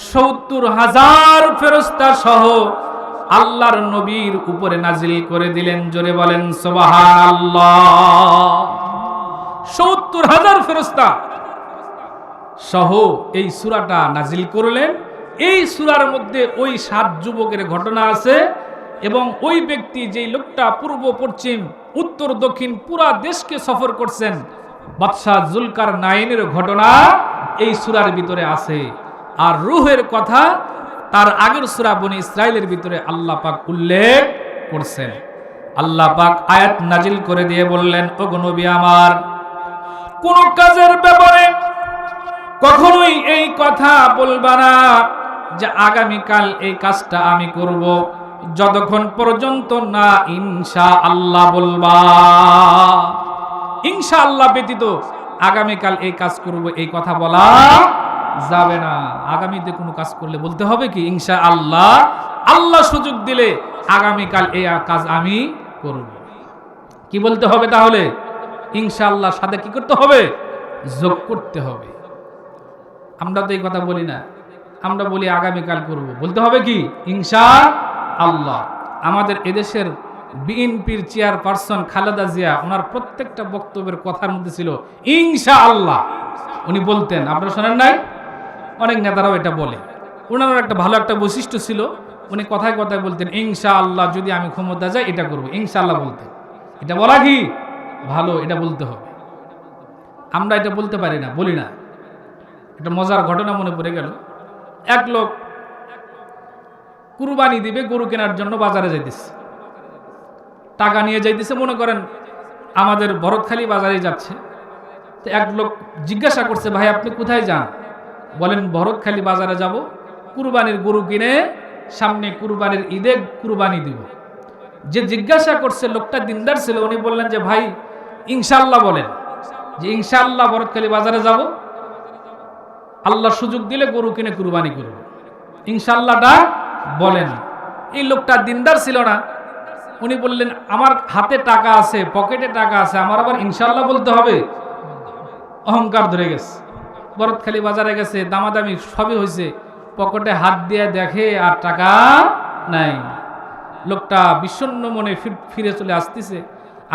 ৭০,০০০ ফেরেশতা সহ আল্লাহর নবীর উপরে নাজিল করে দিলেন। জোরে বলেন সুবহানাল্লাহ। ৭০,০০০ ফেরেশতা সহ এই সূরাটা নাজিল করলেন। এই সূরার মধ্যে ওই 7 যুবকের ঘটনা আছে এবং ওই ব্যক্তি যেই লোকটা পূর্ব পশ্চিম উত্তর দক্ষিণ পুরা দেশকে সফর করছেন, বাদশাহ জুলকারনাইনের ঘটনা এই সূরার ভিতরে আছে। আর রূহের কথা তার আগের সূরা বনী ইসরাইলের ভিতরে আল্লাহ পাক উল্লেখ করছেন। আল্লাহ পাক আয়াত নাজিল করে দিয়ে বললেন, ওগো নবী আমার, কোন কাজের ব্যাপারে কখনোই এই কথা বলবা না যে আগামীকাল এই কাজটা আমি করব, যতক্ষণ পর্যন্ত না ইনশাআল্লাহ বলবা। ইনশাআল্লাহ ব্যতীত আগামীকাল এই কাজ করব এই কথা বলা যাবে না। আগামীতে কোনো কাজ করলে বলতে হবে কি ইনশাআল্লাহ। আল্লাহ সুযোগ দিলে আগামীকাল এই কাজ আমি করব। কি বলতে হবে তাহলে? ইনশাআল্লাহর সাথে কি করতে হবে? যোগ করতে হবে। আমরা তো এই কথা বলি না, আমরা বলি আগামীকাল করব। বলতে হবে কি ইনশাআল্লাহ। আমাদের এদেশের বিএনপির চেয়ারপারসন খালেদা জিয়া, ওনার প্রত্যেকটা বক্তব্যের কথার মধ্যে ছিল ইনশাআল্লাহ। উনি বলতেন, আপনারা শোনেন নাই? অনেক নেতারাও এটা বলে। ওনার একটা ভালো একটা বৈশিষ্ট্য ছিল, উনি কথায় কথায় বলতেন ইনশাআল্লাহ, যদি আমি ক্ষমতা যাই এটা করব, ইনশাআল্লাহ বলতেন। এটা বলা কি ভালো? এটা বলতে হবে। আমরা এটা বলতে পারি না, বলি না। একটা মজার ঘটনা মনে পড়ে গেল। এক লোক কুরবানি দিবে, গরু কেনার জন্য বাজারে যাইতেছে, টাকা নিয়ে যাইতেছে, মনে করেন আমাদের ভরতখালী বাজারে যাচ্ছে। তো এক লোক জিজ্ঞাসা করছে, ভাই আপনি কোথায় যান? বলেন ভরতখালী বাজারে যাব, কুরবানির গরু কিনে সামনে কুরবানির ঈদে কুরবানি দিব। যে জিজ্ঞাসা করছে লোকটা দিনদার ছিল, উনি বললেন যে ভাই ইনশাআল্লাহ বলেন, যে ইনশাআল্লাহ ভরতখালী বাজারে যাব, আল্লাহ সুযোগ দিলে গরু কিনে কুরবানি করব, ইনশাআল্লাহটা বলেন। এই লোকটা দিনদার ছিল না, উনি বললেন আমার হাতে টাকা আছে, পকেটে টাকা আছে, আমার আবার ইনশাআল্লাহ বলতে হবে? অহংকার ধরে গেছে। ভরতখালী বাজারে গেছে, দামাদামি সবই হয়েছে, পকেটে হাত দিয়ে দেখে আর টাকা নাই। লোকটা বিষণ্ণ মনে ফিরে চলে আসতেছে।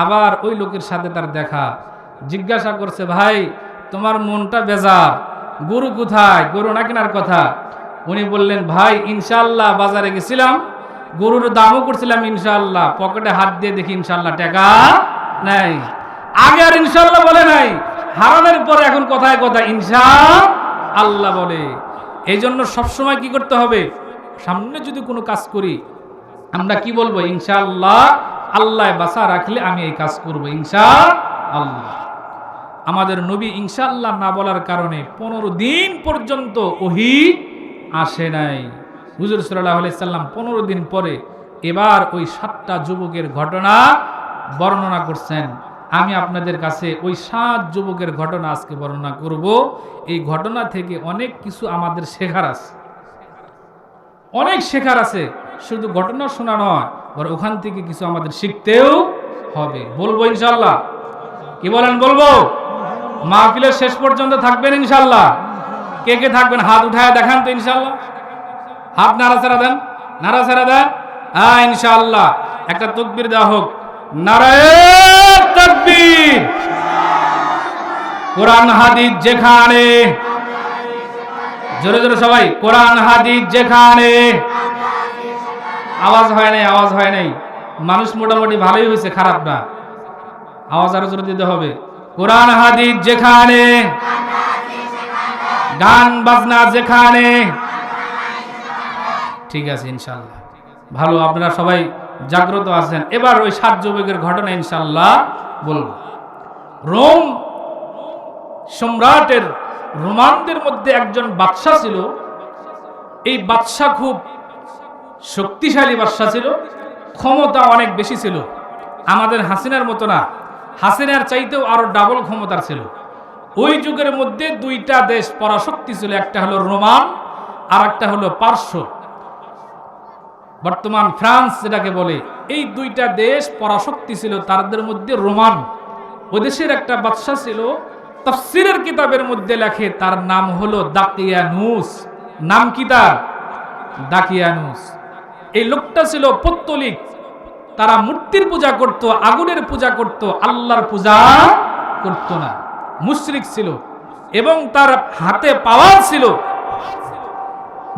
আবার ওই লোকের সাথে তার দেখা, জিজ্ঞাসা করছে, ভাই তোমার মনটা বেজার, গরু কোথায়? গরু না কেনার কথা। উনি বললেন, ভাই ইনশাআল্লাহ বাজারে গেছিলাম, গরুর দামও করছিলাম ইনশাআল্লাহ, পকেটে হাত দিয়ে দেখি ইনশাআল্লাহ টাকা নাই। আগে আর ইনশাআল্লাহ বলে নাই, হারানোর পরে এখন কথায় কথা ইনশাআল্লাহ বলে। এই জন্য সবসময় কি করতে হবে? সামনে যদি কোনো কাজ করি আমরা কি বলবো? ইনশাআল্লাহ, আল্লাহ বাঁচা রাখলে আমি এই কাজ করব ইনশাআল্লাহ। আমাদের নবী ইনশাআল্লাহ না বলার কারণে 15 দিন পর্যন্ত ওহী আসে নাই। হুজুর সাল্লাল্লাহু আলাইহি সাল্লাম 15 দিন পরে এবার ওই 7টা যুবকের ঘটনা বর্ণনা করছেন। আমি আপনাদের কাছে ওই 7 যুবকের ঘটনা আজকে বর্ণনা করব। এই ঘটনা থেকে অনেক কিছু আমাদের শেখার আছে, অনেক শেখার আছে। শুধু ঘটনা শোনা নয়, বরং ওখান থেকে কিছু আমাদের শিখতেও হবে। বলবো ইনশাআল্লাহ? কি বলেন? বলবো? মাহফিলের শেষ পর্যন্ত থাকবেন ইনশাআল্লাহ? কে কে থাকবেন হাত উঠায় দেখান তো ইনশাআল্লাহ। হাত নাড়াচাড়া দেন, নাড়াচাড়া দেন। হ্যাঁ ইনশাআল্লাহ। একটা তাকবীর দেওয়া হোক, নারায়ে তাকবীর। কোরআন হাদিস যেখানে, জোরে জোরে সবাই, কোরআন হাদিস যেখানে। আওয়াজ হয় নাই, আওয়াজ হয় নাই। মানুষ মোটামুটি ভালোই হয়েছে, খারাপ না। আওয়াজ আরো জোরে দিতে হবে। কোরআন হাদিস যেখানে, গান বাজনা যেখানে। ঠিক আছে ইনশাআল্লাহ, ভালো, আপনারা সবাই জাগ্রত আছেন। এবার ওই 7 যুবকের ঘটনা ইনশাআল্লাহ বলবো। রোম সম্রাটের, রোমানদের মধ্যে একজন বাদশা ছিল। এই বাদশা খুব শক্তিশালী বাদশা ছিল, ক্ষমতা অনেক বেশি ছিল। আমাদের হাসিনার মতো না, হাসিনার চাইতেও আরো ডাবল ক্ষমতার ছিল। ওই যুগের মধ্যে 2টা দেশ পরাশক্তি ছিল, একটা হলো রোমান আর একটা হলো পারস্য, বর্তমান ফ্রান্স যেটাকে বলে। এই 2টা দেশ পরাশক্তি ছিল, তাদের মধ্যে রোমান। ওই দেশের একটা বাদশা ছিল, তাফসীরের কিতাবের মধ্যে লেখে তার নাম হলো দাকিয়ানুস। নাম কি তার? দাকিয়ানুস। এই লোকটা ছিল পৌত্তলিক, তারা মূর্তির পূজা করত, আগুনের পূজা করত, আল্লাহর পূজা করতো না, মুশরিক ছিল এবং তার হাতে পাওয়ার ছিল,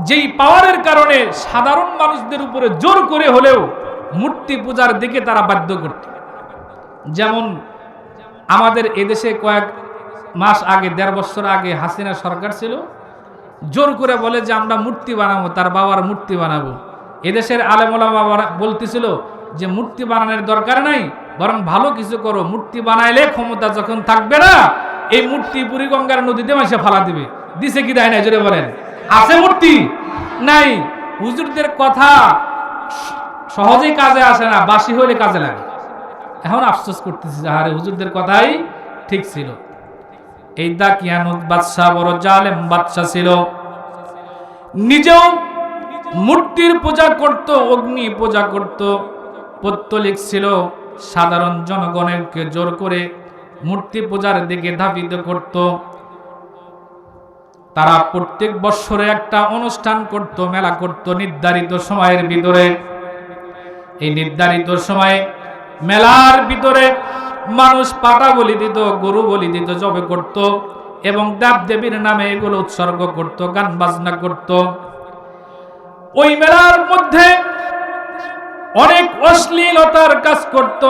যেই পাওয়ারের কারণে সাধারণ মানুষদের উপরে জোর করে হলেও মূর্তি পূজার দিকে তারা বাধ্য করত। যেমন আমাদের এদেশে কয়েক মাস আগে, 1.5 বছর আগে হাসিনা সরকার ছিল, জোর করে বলে যে আমরা মূর্তি বানাবো, তার বাবার মূর্তি বানাবো। এদেশের আলেম ওলামা বলতেছিল যে মূর্তি বানানোর দরকার নাই, বরং ভালো কিছু করো, মূর্তি বানাইলে ক্ষমতা যখন থাকবে না এই মূর্তি বুড়িগঙ্গার নদীতে মাসে ফালা দিবে। দিছে কি দেয় না জোরে বলেন? আছে মূর্তি? নাই। হুজুরদের কথা সহজেই কাজে আসে না, বাসি হলে কাজে লাগে। এখন আফসোস করতেছি যে আরে হুজুরদের কথাই ঠিক ছিল। এই দাকিয়ানুত বাদশা বড় জালেম বাদশা ছিল, নিজেও মূর্তির পূজা করত, অগ্নি পূজা করত, পৌত্তলিক ছিল, সাধারণ জনগণকে জোর করে মূর্তি পূজার দিকে ধাবিত করত। তারা প্রত্যেক বৎসরে একটা অনুষ্ঠান করত, মেলা করত নির্ধারিত সময়ের ভিতরে। এই নির্ধারিত সময়ে মেলার ভিতরে মানুষ পাটা বলি দিত, গরু বলি দিত, জবে করত এবং দেব দেবীর নামে এগুলো উৎসর্গ করত, গান বাজনা করত। ওই মেলার মধ্যে অনেক অশ্লীলতার কাজ করত,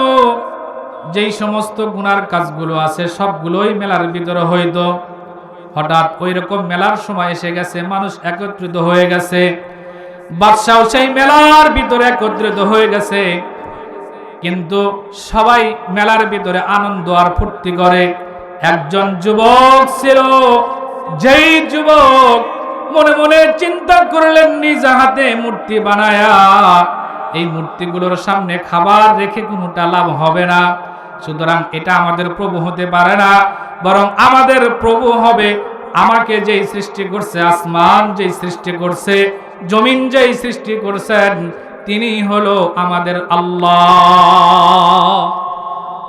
যেই সমস্ত গুনার কাজগুলো আছে সবগুলোই মেলার ভিতরে হইত। হঠাৎ ওই রকম মেলার সময় এসে গেছে, মানুষ একত্রিত হয়ে গেছে, বাদশাহ সেই মেলার ভিতরে একত্রিত হয়ে গেছে। কিন্তু সবাই মেলার ভিতরে আনন্দ আর ফুর্তি করে। একজন যুবক ছিল, যেই যুবক মনে মনে চিন্তা করলেন নিজ হাতে মূর্তি বানায়া এই মূর্তিগুলোর সামনে খাবার রেখে কোনোটা লাভ হবে না, সুতরাং এটা আমাদের প্রভু হতে পারে না, বরং আমাদের প্রভু হবে আমাকে যেই সৃষ্টি করছে, আসমান যেই সৃষ্টি করছে, জমিন যেই সৃষ্টি করছেন, তিনি হলো আমাদের আল্লাহ।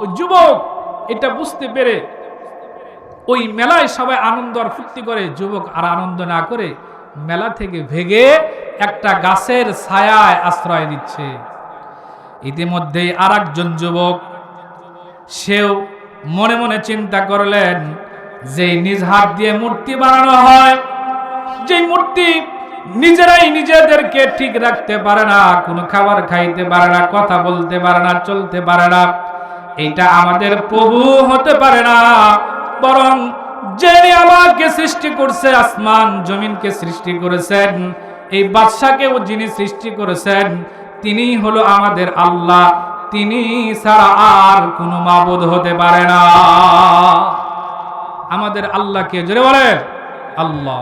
ওই যুবক এটা বুঝতে পেরে ওই মেলায় সবাই আনন্দ আর ফুর্তি করে, যুবক আর আনন্দ না করে মেলা থেকে ভেগে একটা গাছের ছায়ায় আশ্রয় দিচ্ছে। ইতিমধ্যেই আর একজন যুবক, সেও মনে মনে চিন্তা করলেন যে নিজ হাত দিয়ে মূর্তি বানানো হয়, যে মূর্তি নিজেরাই নিজেদেরকে ঠিক রাখতে পারে না, কোনো খাবার খাইতে পারে না, কথা বলতে পারে না, চলতে পারে না, এটা আমাদের প্রভু হতে পারে না, বরং যিনি আমাকে সৃষ্টি করছে, আসমান জমিনকে সৃষ্টি করেছেন, এই বাদশাকেও যিনি সৃষ্টি করেছেন, তিনি হলো আমাদের আল্লাহ, তিনি ছাড়া আর কোনো মাবুদ হতে পারে না। আমাদের আল্লাহকে জোরে বলে আল্লাহ।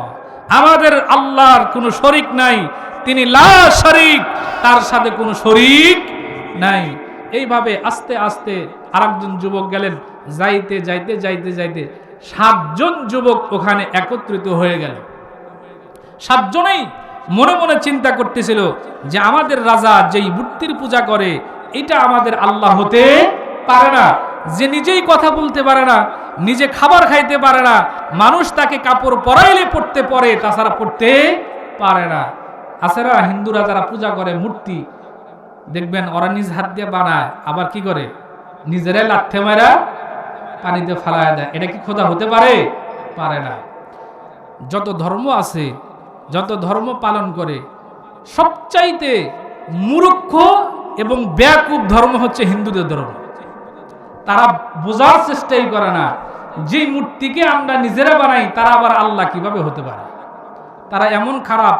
আমাদের আল্লাহর কোনো শরীক নাই, তিনি লা শরীক, তার সাথে কোনো শরীক নাই। এইভাবে আস্তে আস্তে আরেকজন যুবক গেলেন, যাইতে যাইতে যাইতে যাইতে 7 জন যুবক ওখানে একত্রিত হয়ে গেল। 7 জনেই মনে মনে চিন্তা করতেছিল যে আমাদের রাজা যেই মূর্তির পূজা করে এটা আমাদের আল্লাহ হতে পারে না, যে নিজেই কথা বলতে পারে না, নিজে খাবার খাইতে পারে না, মানুষ তাকে কাপড় পরাইলে পড়তে পারে, তাছাড়া পড়তে পারে না। আছেরা হিন্দুরা যারা পূজা করে মূর্তি, দেখবেন ওরা নিজ হাত দিয়ে বানায়, আবার কি করে নিজেরাই লাথে মারা পানিতে ফালায় দেয়। এটা কি খোদা হতে পারে? পারে না। যত ধর্ম আছে, যত ধর্ম পালন করে, সবচাইতে মূর্খ এবং বেয়াকুব ধর্ম হচ্ছে হিন্দুদের ধর্ম। তারা বোঝার চেষ্টাই করে না যে মূর্তিকে আমরা নিজেরা বানাই তারা আবার আল্লাহ কিভাবে হতে পারে। তারা এমন খারাপ,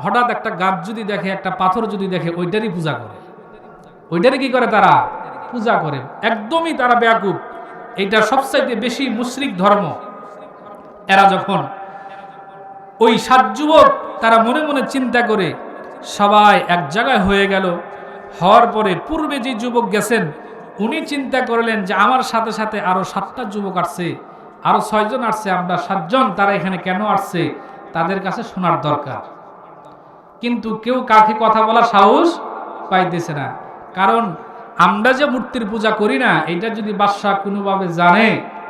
হঠাৎ একটা গাছ যদি দেখে, একটা পাথর যদি দেখে, ওইটারই পূজা করে, ওইটারই কি করে তারা পূজা করে। একদমই তারা বেয়াকুব। এটা সবচাইতে বেশি মুশরিক ধর্ম। এরা যখন ওই 7 যুবক তারা মনে মনে চিন্তা করে সবাই এক জায়গায় হয়ে গেল। হওয়ার পরে পূর্বে যে যুবক গেছেন উনি চিন্তা করলেন যে আমার সাথে সাথে আরো 7টা যুবক আসছে, আরো 6 জন আসছে, আমরা 7 জন, তারা এখানে কেন আসছে তাদের কাছে শোনার দরকার। কিন্তু কেউ কাকে কথা বলার সাহস পাইতেছে না, কারণ আমরা যে মূর্তির পূজা করি না এটা যদি বাদশা কোনোভাবে জানে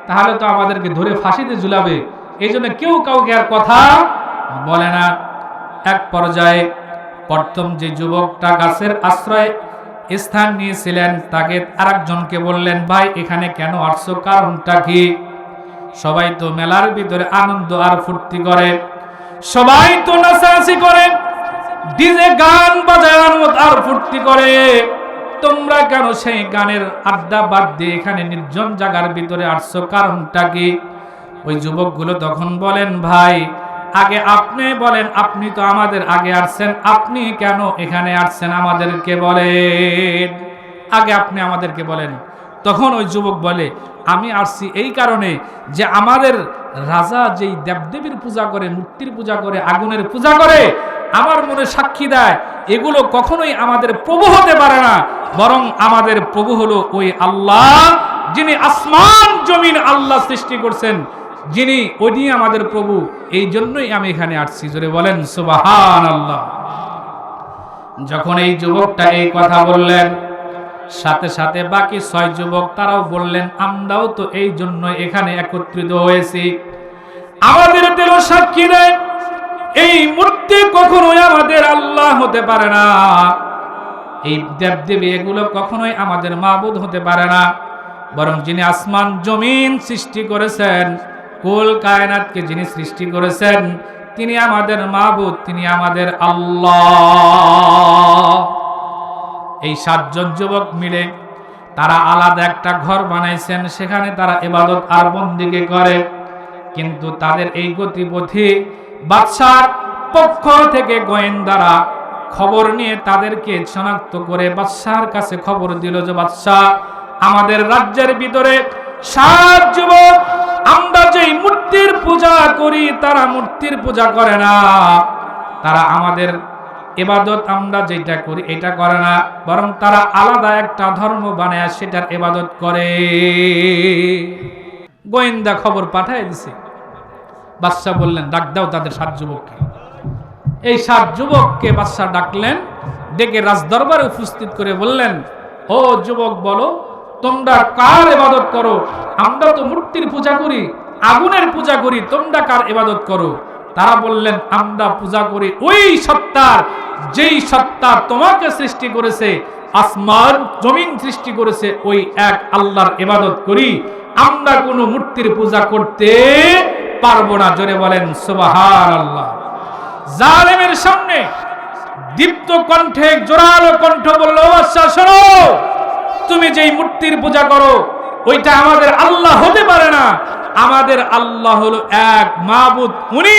তাহলে তো আমাদেরকে ধরে ফাঁসিতে ঝুলাবে। এই জন্য কেউ কাউকে আর কথা বলে না। এক পর্যায়ে প্রথম যে যুবকটা গাছের আশ্রয়ে স্থান নিয়েছিলেন তাকে আরেকজনকে বললেন, ভাই এখানে কেন আসছো, কারণটা কি? সবাই তো মেলার ভিতরে আনন্দ আর ফুর্তি করে, সবাই তো নাচানাচি করে, ডিজে গান বাজায় আনন্দ আর ফুর্তি করে, তোমরা কেন সেই গানের আড্ডা বাদ দিয়ে এখানে নির্জন জায়গার ভিতরে আসছো, কারণটা কি? ওই যুবকগুলো তখন বলেন, ভাই আগে আপনি বলেন, আপনি তো আমাদের আগে আসছেন, আপনি কেন এখানে আসছেন আমাদেরকে বলেন, আগে আপনি আমাদেরকে বলেন। তখন ওই যুবক বলে, আমি আসছি এই কারণে যে আমাদের রাজা যেই দেবদেবীর পূজা করে, মূর্তির পূজা করে, আগুনের পূজা করে, আমার মনে সাক্ষী দেয় এগুলো কখনোই আমাদের প্রভু হতে পারে না, বরং আমাদের প্রভু হলো ওই আল্লাহ, যিনি আসমান জমিন আল্লাহ সৃষ্টি করছেন, যিনি ওই আমাদের প্রভু, এই জন্যই আমি এখানে আসছি। জোরে বলেন সুবহানাল্লাহ। যখন এই যুবকটা এই কথা বললেন, সাথে সাথে বাকি 6 যুবক তারাও বললেন, আমরাও তো এই জন্য এখানে একত্রিত হয়েছি, আমাদের তেরো সাক্ষী দেয় এই মূর্তি কখনোই আমাদের আল্লাহ হতে পারে না, এই দেবদেবী এগুলো কখনোই আমাদের মাবুদ হতে পারে না, বরং যিনি আসমান জমিন সৃষ্টি করেছেন, কুল কায়নাতকে যিনি সৃষ্টি করেছেন, তিনি আমাদের মাবুদ, তিনি আমাদের আল্লাহ। এই 7 জন যুবক মিলে তারা আলাদা একটা ঘর বানাইছেন, সেখানে তারা ইবাদত আর বন্দেগী করে। কিন্তু তাদের এই গতিপথে বাদশার পক্ষ থেকে গোয়েন্দারা খবর নিয়ে তাদেরকে শনাক্ত করে বাদশার কাছে খবর দিল যে, বাদশাহ আমাদের রাজ্যের ভিতরে 7 যুবক, আমরা যেই মূর্তির পূজা করি তারা মূর্তির পূজা করে না, তারা আমাদের ইবাদত আমরা যেটা করি এটা করে না, বরং তারা আলাদা একটা ধর্ম বানায় সেটার ইবাদত করে। গোয়েন্দা খবর পাঠায় দিছে। বাদশা বললেন, ডাক দাও তাদের 7 যুবককে। এই 7 যুবককে বাদশা ডাকলেন, ডেকে রাজদরবারে উপস্থিত করে বললেন, ও যুবক বলো, তোমরা কার ইবাদত করো? আমরা তো মূর্তির পূজা করি, আগুনের পূজা করি, তোমরা কার ইবাদত করো? তারা বললেন, আমরা পূজা করি ওই সত্তার, যেই সত্তা তোমাকে সৃষ্টি করেছে, আসমান জমিন সৃষ্টি করেছে, ওই এক আল্লাহর ইবাদত করি, আমরা কোনো মূর্তির পূজা করতে পারবো না। জোরে বলেন সুবহানাল্লাহ। জালেমের সামনে দীপ্ত কণ্ঠে, জোরালো কণ্ঠ বলল, আচ্ছা শোনো, তুমি যেই মূর্তির পূজা করো ওইটা আমাদের আল্লাহ হতে পারে না, আমাদের আল্লাহ হলো এক মাবুদ, উনি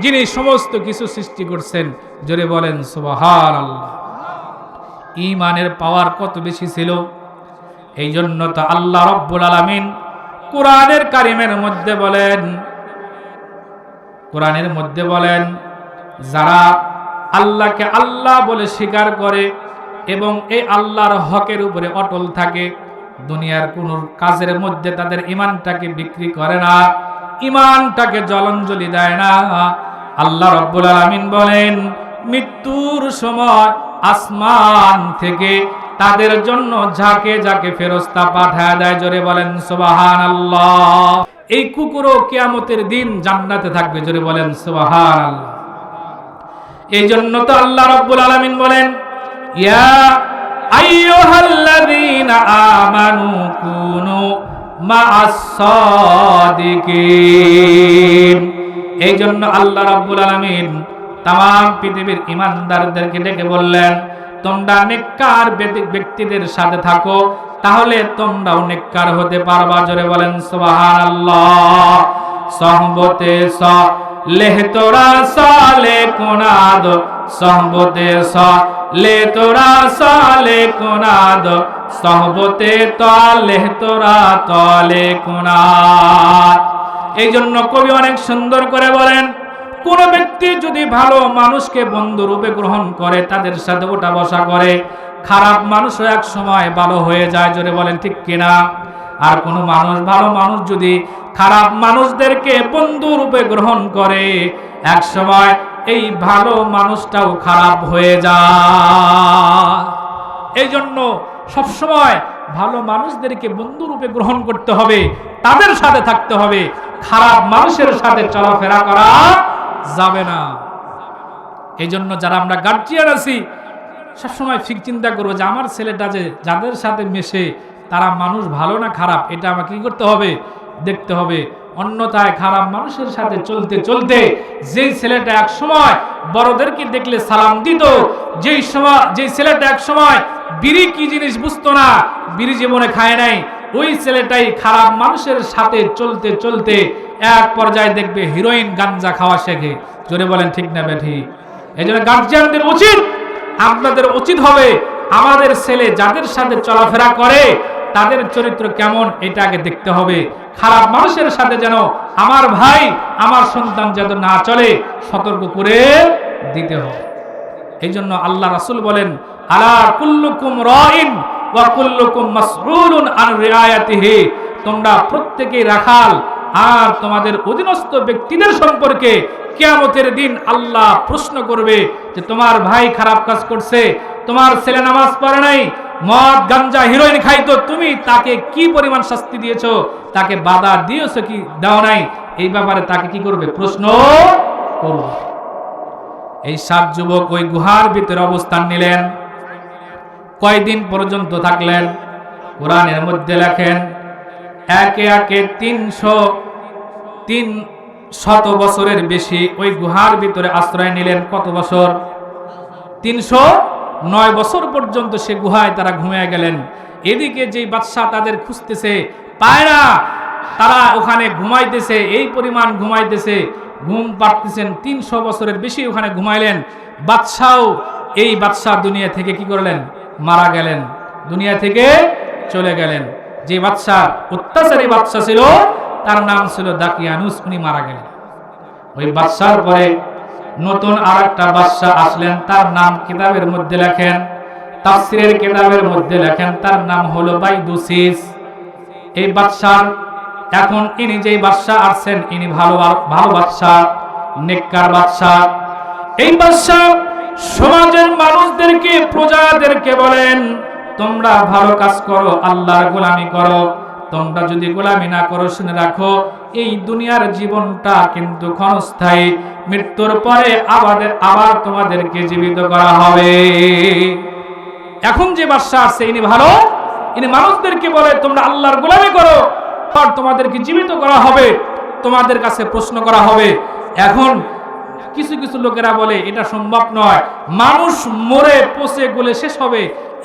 যিনি সমস্ত কিছু সৃষ্টি করছেন। জোরে বলেন সুবহানাল্লাহ। ঈমানের পাওয়ার কত বেশি ছিল! এই জন্য তো আল্লাহ রাব্বুল আলামিন কোরআনের কারিমের মধ্যে বলেন, যারা আল্লাহকে আল্লাহ বলে স্বীকার করে এবং এই আল্লাহর হকের উপরে অটল থাকে, দুনিয়ার কোন কাজের মধ্যে তাদের ঈমানটাকে বিক্রি করে না, ঈমানটাকে জলাঞ্জলি দেয় না। আল্লাহ রাব্বুল আলামিন বলেন, মৃত্যুর সময় আসমান থেকে তাদের জন্য ঝাঁকে ঝাঁকে ফেরেশতা পাঠায় দেয়। জোরে বলেন সুবহানাল্লাহ। এই কুকুরও কিয়ামতের দিন জান্নাতে থাকবে। জোরে বলেন সুবহানাল্লাহ। এই জন্য তো আল্লাহ রাব্বুল আলামিন বলেন, ইয়া আইয়ুহাল্লাযীনা আমানু কুনু মা'আস সাদিকিন। এই জন্য আল্লাহ রাব্বুল আলামিন तमाम পৃথিবীর ঈমানদারদেরকে ডেকে বললেন, তোমরা নেককার ব্যক্তিদের সাথে থাকো, তাহলে তোমরাও নেককার হতে পারবা। জোরে বলেন সুবহানাল্লাহ। সহবতে সালেহ তোরা সালে কোনাদ, সহবতে সালে তোরা সালে কোনাদ, সহবতে তালেহ তোরা তালে কোনাদ। এই জন্য কবি অনেক সুন্দর করে বলেন, কোন ব্যক্তি যদি ভালো মানুষকে বন্ধু রূপে গ্রহণ করে, তাদের সাথে ওঠা বসা করে, খারাপ মানুষও এক সময় ভালো হয়ে যায়। জোরে বলেন ঠিক কিনা? আর কোন মানুষ, ভালো মানুষ যদি খারাপ মানুষদেরকে বন্ধু রূপে গ্রহণ করে, এক সময় এই ভালো মানুষটাও খারাপ হয়ে যায়। এই জন্য সবসময় ভালো মানুষদেরকে বন্ধু রূপে গ্রহণ করতে হবে, তাদের সাথে থাকতে হবে, খারাপ মানুষের সাথে চলাফেরা করা যাবে না। এই জন্য যারা আমরা গার্জিয়ান আছি, সবসময় ঠিক চিন্তা করবো যে আমার ছেলেটা যে যাদের সাথে মেশে তারা মানুষ ভালো না খারাপ, এটা আমাকে কি করতে হবে, দেখতে হবে। অন্যথায় খারাপ মানুষের সাথে চলতে চলতে যেই ছেলেটা এক সময় বড়দেরকে দেখলে সালাম দিত, যেই ছেলেটা এক সময় বিড়ি কি জিনিস বুঝতো না, বিড়ি জীবনে খায় নাই, ওই ছেলেটাই খারাপ মানুষের সাথে চলতে চলতে এক পর্যায়ে দেখবে হিরোইন গাঞ্জা খাওয়া শেখে। জোরে বলেন ঠিক না বেঠিক? এই জন্য গার্জিয়ানদের উচিত, আপনাদের উচিত হবে আমাদের ছেলে যাদের সাথে চলাফেরা করে তাদের চরিত্র কেমন এটা আগে দেখতে হবে। খারাপ মানুষের সাথে যেন আমার ভাই আমার সন্তান যেন না চলে সতর্ক করে দিতে হবে। এই জন্য আল্লাহ রাসূল বলেন, আলা কুল্লুকুম রাইন ওয়া কুল্লুকুম মাসউলুন আন রিআয়াতিহি, তোমরা প্রত্যেকেই রাখাল আর তোমাদের অধীনস্থ ব্যক্তিদের সম্পর্কে কিয়ামতের দিন আল্লাহ প্রশ্ন করবে যে তোমার ভাই খারাপ কাজ করছে, তোমার ছেলে নামাজ পড়ে নাই, মদ গাঞ্জা হিরোইন খাইতো, তুমি তাকে কি পরিমাণ শাস্তি দিয়েছো, তাকে বাধা দিয়েছো কি দাও নাই, এই ব্যাপারে তাকে কি করবে, প্রশ্ন করবে। এই 7 যুবক ওই গুহার ভিতরে অবস্থান নিলেন। কয়দিন পর্যন্ত থাকলেন? কোরআনের মধ্যে লেখেন একে একে 300 বছরের বেশি ওই গুহার ভিতরে আশ্রয় নিলেন। কত বছর? 309 বছর পর্যন্ত সে গুহায় তারা ঘুমিয়ে গেলেন। এদিকে যেই বাদশা তাদের খুঁজতেছে পায় না, তারা ওখানে ঘুমাইতেছে, এই পরিমাণ ঘুমাইতেছে, ঘুম পাড়তেছেন। 300 বছরের বেশি ওখানে ঘুমাইলেন। এই বাদশা দুনিয়া থেকে কি করলেন, মারা গেলেন, দুনিয়া থেকে চলে গেলেন। যে বাদশা অত্যাচারী বাদশা ছিল তার নাম ছিল দাকিয়ানুস, উনি মারা গেলেন। ওই বাদশার পরে নতুন আরেকটা বাদশা আসলেন, তার নাম কিতাবের মধ্যে লেখেন, তাফসীরের কিতাবের মধ্যে লেখেন, তার নাম হলো বাইদুসিস। এই বাদশার এখন ইনি যেই বাদশা আসছেন ইনি ভালো বাদশা, নেককার বাদশা। এই বাদশা সমাজের মানুষদেরকে, প্রজাদেরকে বলেন তোমরা ভালো কাজ করো, আল্লাহর গোলামি করো। তোমরা যদি গোলামি না করো শুনে রাখো এই দুনিয়ার জীবনটা কিন্তু ক্ষণস্থায়ী, মৃত্যুর পরে আবার তোমাদেরকে জীবিত করা হবে। এখন যে বাদশা আছে ইনি ভালো, ইনি মানুষদেরকে বলে তোমরা আল্লাহর গোলামি করো, আর তোমাদেরকে জীবিত করা হবে, তোমাদের কাছে প্রশ্ন করা হবে। এখন কিছু কিছু লোকেরা বলে এটা সম্ভব নয়, মানুষ মরে পচে গলে শেষ হবে,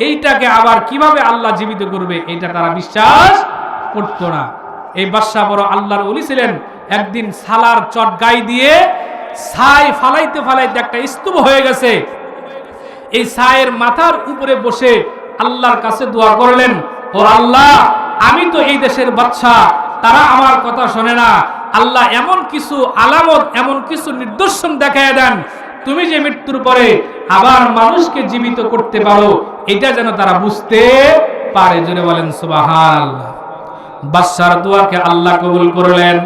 এইটাকে আবার কিভাবে আল্লাহ জীবিত করবে, এটা তারা বিশ্বাস করতো না। এই বাদশা বড় আল্লাহর ওলি ছিলেন। একদিন সালার চট গাই দিয়ে ছাই ফালাইতে ফালাইতে একটা স্তূপ হয়ে গেছে। এই ছায়ের মাথার উপরে বসে আল্লাহর কাছে দোয়া করলেন, ও আল্লাহ, আমি তো এই দেশের বাদশা, তারা আমার কথা শোনে না, আল্লাহ এমন কিছু আলামত, এমন কিছু নিদর্শন দেখায় দেন, তুমি যে মৃত্যুর পরে আবার মানুষকে জীবিত করতে পারো, এটা যেন তারা বুঝতে পারে। জোরে বলেন সুবহানাল্লাহ। বাদশার দোয়াকে আল্লাহ কবুল করলেন।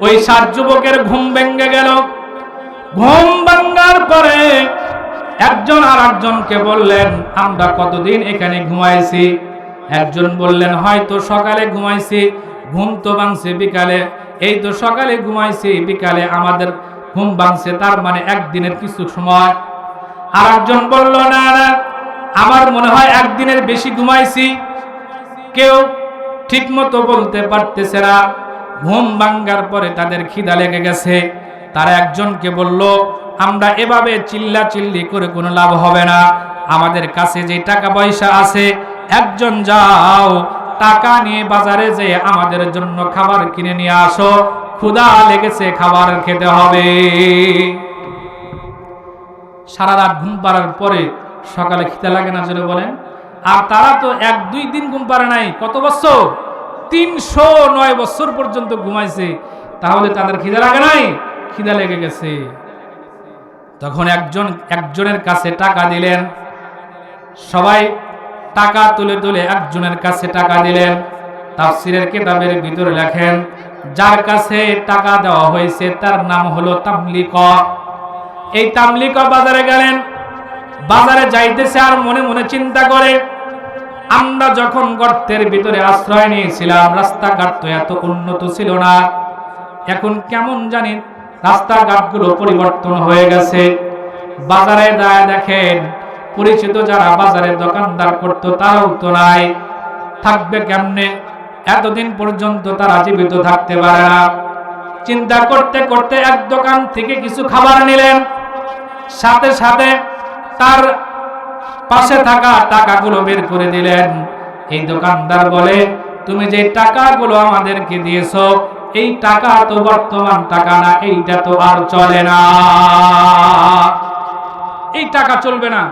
ওই 7 যুবকের ঘুম ভেঙে গেল। ঘুম ভাঙার পরে একজন আর একজনকে বললেন, আমরা কতদিন এখানে ঘুমাইছি? একজন বললেন, হয়তো সকালে ঘুমাইছি, ঘুম তো ভাঙছে বিকালে। এই তো সকালে ঘুমাইছি, বিকালে আমাদের ঘুম ভাঙছে, তার মানে একদিনের কিছু সময়। আর একজন বলল, না না, আমার মনে হয় একদিনের বেশি ঘুমাইছি। কেউ ঠিক মতো বলতে পারতেছে না। ঘুম ভাঙার পরে তাদের খিদা লেগে গেছে। তারা একজনকে বলল, আমরা এভাবে চিল্লাচিল্লি করে কোনো লাভ হবে না, আমাদের কাছে যে টাকা পয়সা আছে, একজন যাও টাকা নিয়ে বাজারে যেয়ে আমাদের জন্য খাবার কিনে নিয়ে আসো, ক্ষুধা লেগেছে, খাবার খেতে হবে। সারা রাত ঘুম পাড়ার পরে সকালে খিদা লাগে না, জোরে বলেন? আর তারা তো 1-2 দিন ঘুম পারে নাই, কত বছর? 309 বছর পর্যন্ত ঘুমাইছে, তাহলে তাদের খিদা লাগে নাই? খিদা লেগে গেছে। তখন একজনের কাছে টাকা দিলেন। সবাই টাকা তুলে তুলে একজনের কাছে টাকা দিলেন। তাফসীরের কিতাবের ভিতরে লেখেন, যার কাছে টাকা দেওয়া হয়েছে তার নাম হলো তামলিকা। এই তামলিকা বাজারে গেলেন। বাজারে যাইতেছে আর মনে মনে চিন্তা করে, আমরা যখন গর্তের ভিতরে আশ্রয় নিয়েছিলাম, রাস্তাঘাট তো এত উন্নত ছিল না, এখন কেমন জানি রাস্তাঘাটগুলো পরিবর্তন হয়ে গেছে। বাজারে দাঁড়ায় দেখেন পরিচিত যারা বাজারে দোকানদার করত তারাও তো নাই, থাকবে কেমনে? এতদিন পর্যন্ত তারা জীবিত থাকতে পারে না। চিন্তা করতে করতে এক দোকান থেকে কিছু খাবার নিলেন, সাথে সাথে তার পাশে থাকা টাকাগুলো বের করে দিলেন। এই দোকানদার বলে, তুমি যে টাকাগুলো আমাদেরকে দিয়েছো, এই টাকা তো বর্তমান টাকা না, এইটা তো আর চলে না, এই টাকা চলবে না,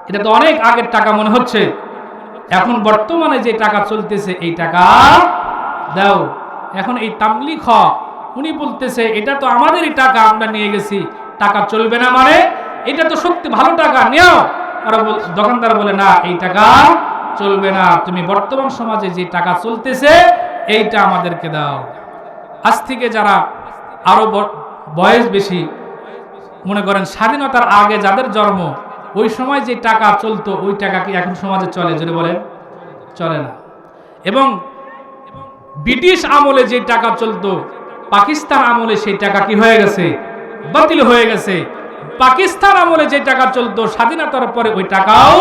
এটা তো অনেক আগের টাকা মনে হচ্ছে, এখন বর্তমানে যে টাকা চলতেছে এই টাকা দাও। এখন এই তামলিক উনি বলতেছে এটা তো আমাদেরই টাকা, আমরা নিয়ে গেছি, টাকা চলবে না মানে? এটা তো সত্যি ভালো টাকা, নিও। আর দোকানদার বলে, না, এই টাকা চলবে না, তুমি বর্তমান সমাজে যে টাকা চলতেছে এইটা আমাদেরকে দাও। আজ থেকে যারা আরো বয়স বেশি, মনে করেন স্বাধীনতার আগে যাদের জন্ম, ওই সময় যে টাকা চলতো ওই টাকা কি এখন সমাজে চলে? যদি বলেন চলে না। এবং ব্রিটিশ আমলে যে টাকা চলতো, পাকিস্তান আমলে সেই টাকা কি হয়ে গেছে? বাতিল হয়ে গেছে। পাকিস্তান আমলে যে টাকা চলতো স্বাধীনতার পরে ওই টাকাও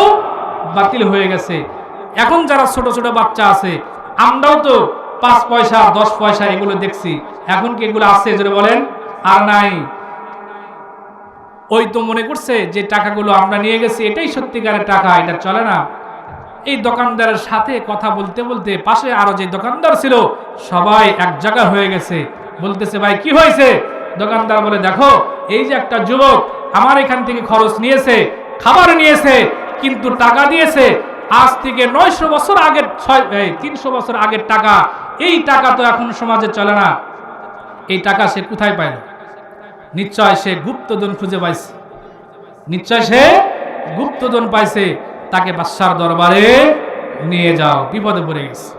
বাতিল হয়ে গেছে। এখন যারা ছোট ছোট বাচ্চা আছে, আমরাও তো 5 পয়সা 10 পয়সা এগুলো দেখছি, এখন কি এগুলো আছে? যদি বলেন আর নাই। ওই তো মনে করছে যে টাকাগুলো আমরা নিয়ে গেছি এটাই সত্যিকারের টাকা, এটা চলে না। এই দোকানদারের সাথে কথা বলতে বলতে পাশে আরো যে দোকানদার ছিল সবাই এক জায়গা হয়ে গেছে, বলতেছে, ভাই কি হয়েছে? দোকানদার বলে, দেখো, এই যে একটা যুবক আমার এখান থেকে খরচ নিয়েছে, খাবার নিয়েছে, কিন্তু টাকা দিয়েছে আজ থেকে 900 বছর আগের, 300 বছর আগের টাকা, এই টাকা তো এখন সমাজে চলে না। এই টাকা সে কোথায় পাইল? নিশ্চয় সে গুপ্তধন খুঁজে পাইছে, নিশ্চয় সে গুপ্তধন পাইছে, তাকে বাদশার দরবারে নিয়ে যাও। বিপদে পড়ে গেছে।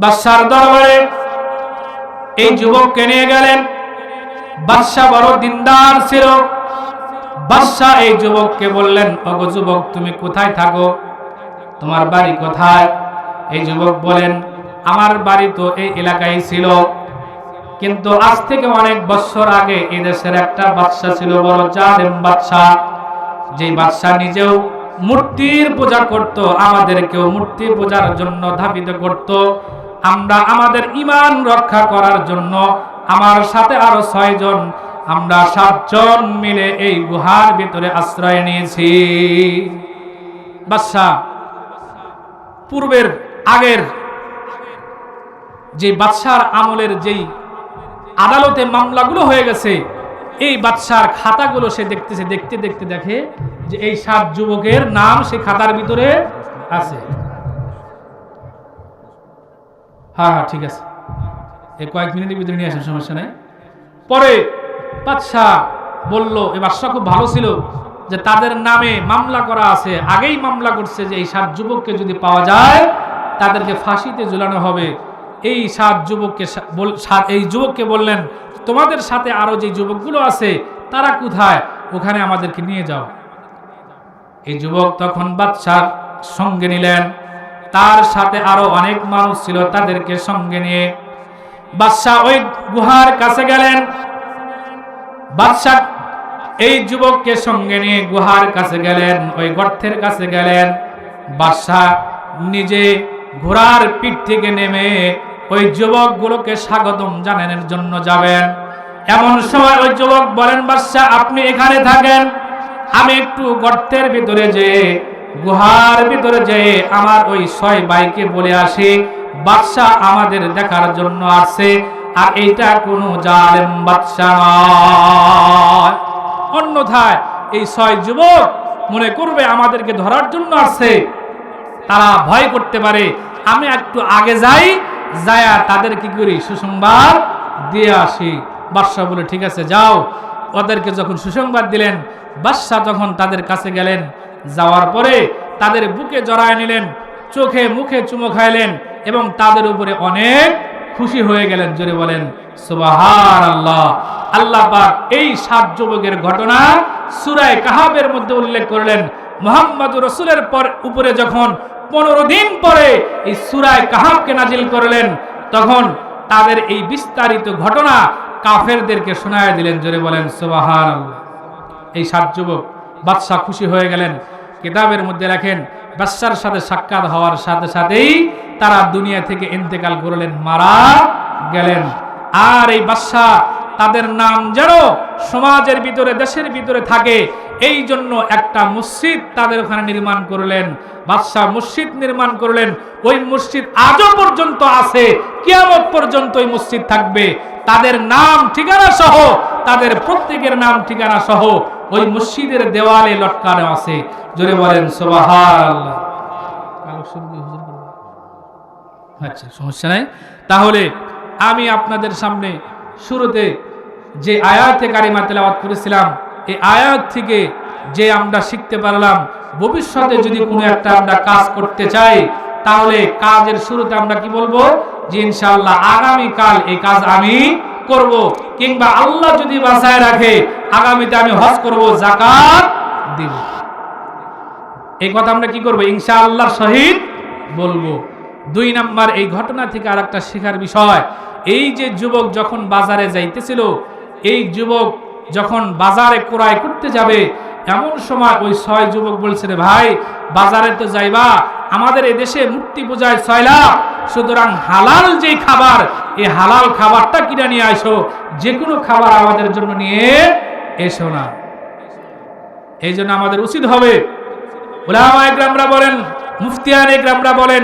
বাদশার দরবারে এই যুবককে নিয়ে গেলেন। বাদশা বড় দিনদার ছিল। বাদশা এই যুবককে বললেন, ওগো যুবক, তুমি কোথায় থাকো? তোমার বাড়ি কোথায়? এই যুবক বলেন, আমার বাড়ি তো এই এলাকায় ছিল, কিন্তু আজ থেকে অনেক বছর আগে এই দেশের একটা বাদশা ছিল, বড় জালেম বাদশা, যে বাদশা নিজেও মূর্তির পূজা করত, আমাদেরকেও মূর্তি পূজার জন্য ধাবিত করত। আমরা আমাদের ঈমান রক্ষা করার জন্য আমার সাথে আরো 6 জন, আমরা 7 জন মিলে এই গুহার ভিতরে আশ্রয় নিয়েছি। বাদশা পূর্বের আগের যে বাদশার আমলের যেই আদালতে মামলাগুলো হয়ে গেছে, এই বাদশার খাতাগুলো সে দেখতেছে, দেখতে দেখতে দেখে যে এই 7 যুবকের নাম সে খাতার ভিতরে আছে। হ্যাঁ হ্যাঁ ঠিক আছে, এই কয়েক মিনিটের ভিতরে নিয়ে আসেন, সমস্যা নেই। পরে বাদশা বলল, এই বাদশা খুব ভালো ছিল যে তাদের নামে মামলা করা আছে, আগেই মামলা করছে যে এই 7 যুবককে যদি পাওয়া যায় তাদেরকে ফাঁসিতে ঝুলানো হবে। এই 7 যুবককে এই যুবককে বললেন, তোমাদের সাথে আরো যে যুবকগুলো আছে তারা কোথায়? ওখানে আমাদেরকে নিয়ে যাও। এই যুবক তখন বাদশার সঙ্গে নিলেন, তার সাথে আরো অনেক মানুষ ছিল, তাদেরকে সঙ্গে নিয়ে বাদশা ওই গুহার কাছে গেলেন। বাদশা এই যুবককে সঙ্গে নিয়ে গুহার কাছে গেলেন, ওই গর্তের কাছে গেলেন। বাদশা নিজে ঘোড়ার পিঠ থেকে নেমে ওই যুবকগুলোকে স্বাগতম জানানোর জন্য যাবেন। এমন সময় ওই যুবক বলেন, বাদশা আপনি এখানে থাকেন, আমি একটু গর্তের ভিতরে যেয়ে, গুহার ভিতরে যেয়ে আমার ওই 6 ভাইকে বলে আসি বাদশা আমাদের দেখার জন্য আসছে, আর এইটা কোনো জালেম বাদশা নয়। অন্যথায় এই 6 যুবক মনে করবে আমাদেরকে ধরার জন্য আসছে, তারা ভয় করতে পারে। আমি একটু আগে যাই, যায়া তাদের কি করি সুসংবাদ দিয়ে আসি। বাদশা বলে, ঠিক আছে যাও। ওদেরকে যখন সুসংবাদ দিলেন, বাদশা যখন তাদের কাছে গেলেন, যাওয়ার পরে তাদের বুকে জড়ায় নিলেন, চোখে মুখে চুমো খাইলেন এবং তাদের উপরে অনেক খুশি হয়ে গেলেন। জোরে বলেন সুবহানাল্লাহ। আল্লাহ পাক এই 7 যুবকের ঘটনা সূরা কাহাবের মধ্যে উল্লেখ করলেন। মুহাম্মদুর রাসূলের উপরে যখন 15 দিন পরে এই সূরা কাহাবকে নাজিল করলেন, তখন তাদের এই বিস্তারিত ঘটনা কাফেরদেরকে শোনায় দিলেন। জোরে বলেন সুবহানাল্লাহ। এই 7 যুবক বাদশাহ খুশি হয়ে গেলেন। কিতাবের মধ্যে লেখেন বাদশার সাথে সাক্ষাৎ হওয়ার সাথে সাথেই তারা দুনিয়া থেকে ইন্তেকাল করলেন, মারা গেলেন। আর এই বাদশাহ তাদের নাম যেন সমাজের ভিতরে, দেশের ভিতরে থাকে, এই জন্য একটা মসজিদ তাদের ওখানে নির্মাণ করলেন। বাদশাহ মসজিদ নির্মাণ করলেন। ওই মসজিদ আজও পর্যন্ত আছে, কিয়ামত পর্যন্ত ওই মসজিদ থাকবে। তাদের নাম ঠিকানা সহ, তাদের প্রত্যেকের নাম ঠিকানা সহ ওই মসজিদের দেওয়ালে লটকানো আছে। জোরে বলেন সুবহানাল্লাহ। আচ্ছা, সমস্যা নাই। তাহলে আমি আপনাদের সামনে শুরুতে যে আয়াতে কারিমা তেলাওয়াত করেছিলাম, এই আয়াত থেকে যে আমরা শিখতে পারলাম, ভবিষ্যতে যদি কোনো একটা আমরা কাজ করতে চাই, তাহলে কাজের শুরুতে আমরা কি বলবো? যে ইনশাআল্লাহ আগামীকাল এই কাজ আমি করব, কিংবা আল্লাহ যদি বাঁচায় রাখে আগামীতে আমি হজ করব, যাকাত দিব। এই কথা আমরা কি করব? ইনশাআল্লাহর সহিত বলবো। 2 নাম্বার, এই ঘটনা থেকে আরেকটা শেখার বিষয়, এই যে যুবক যখন বাজারে যাইতেছিল, এই যুবক যখন বাজারে ক্রয় করতে যাবে, এমন সময় ওই 6 যুবক বলছে, রে ভাই বাজারে তো যাইবা, আমাদের এদেশে মূর্তি পূজায় 6 লাখ, সুতরাং হালাল যে খাবার, এই হালাল খাবারটা কিনে নিয়ে আসো, যে কোনো খাবার আমাদের জন্য নিয়ে এসো না। এই জন্য আমাদের উচিত হবে, উলামায়ে কেরামরা বলেন, মুফতিয়ানে কেরামরা বলেন,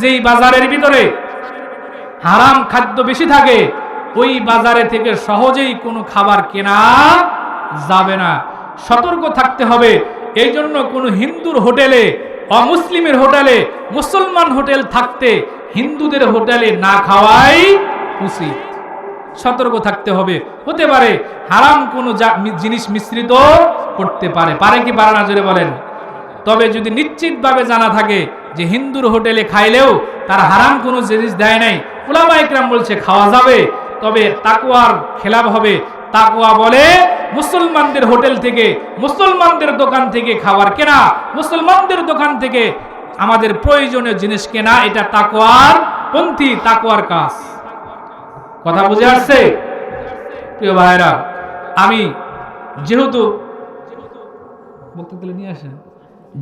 যেই বাজারের ভিতরে হারাম খাদ্য বেশি থাকে, ওই বাজারে থেকে সহজেই কোনো খাবার কেনা যাবে না, সতর্ক থাকতে হবে। এই জন্য কোনো হিন্দুর হোটেলে, অমুসলিমের হোটেলে, মুসলমান হোটেল থাকতে হিন্দুদের হোটেলে না খাওয়াই উচিত। সতর্ক থাকতে হবে। হতে পারে হারাম কোনো জিনিস মিশ্রিত করতে পারে, পারে কি পারে না, জোরে বলেন। তবে যদি নিশ্চিতভাবে জানা থাকে যে হিন্দুর হোটেলে খাইলেও তার হারাম কোনো জিনিস দেয় নাই, উলামায়ে কেরাম বলছে খাওয়া যাবে, তবে তাকওয়ার খেলাফ হবে। তাকওয়া বলে মুসলমানদের হোটেল থেকে, মুসলমানদের দোকান থেকে খাবার কেনা, মুসলমানদের দোকান থেকে আমাদের প্রয়োজনীয় জিনিস কেনা, এটা তাকওয়ার পন্থী, তাকওয়ার কাজ। কথা বুঝে আসছে প্রিয় ভাইরা? আমি যেহেতু বক্তব্য নিয়ে আসেন,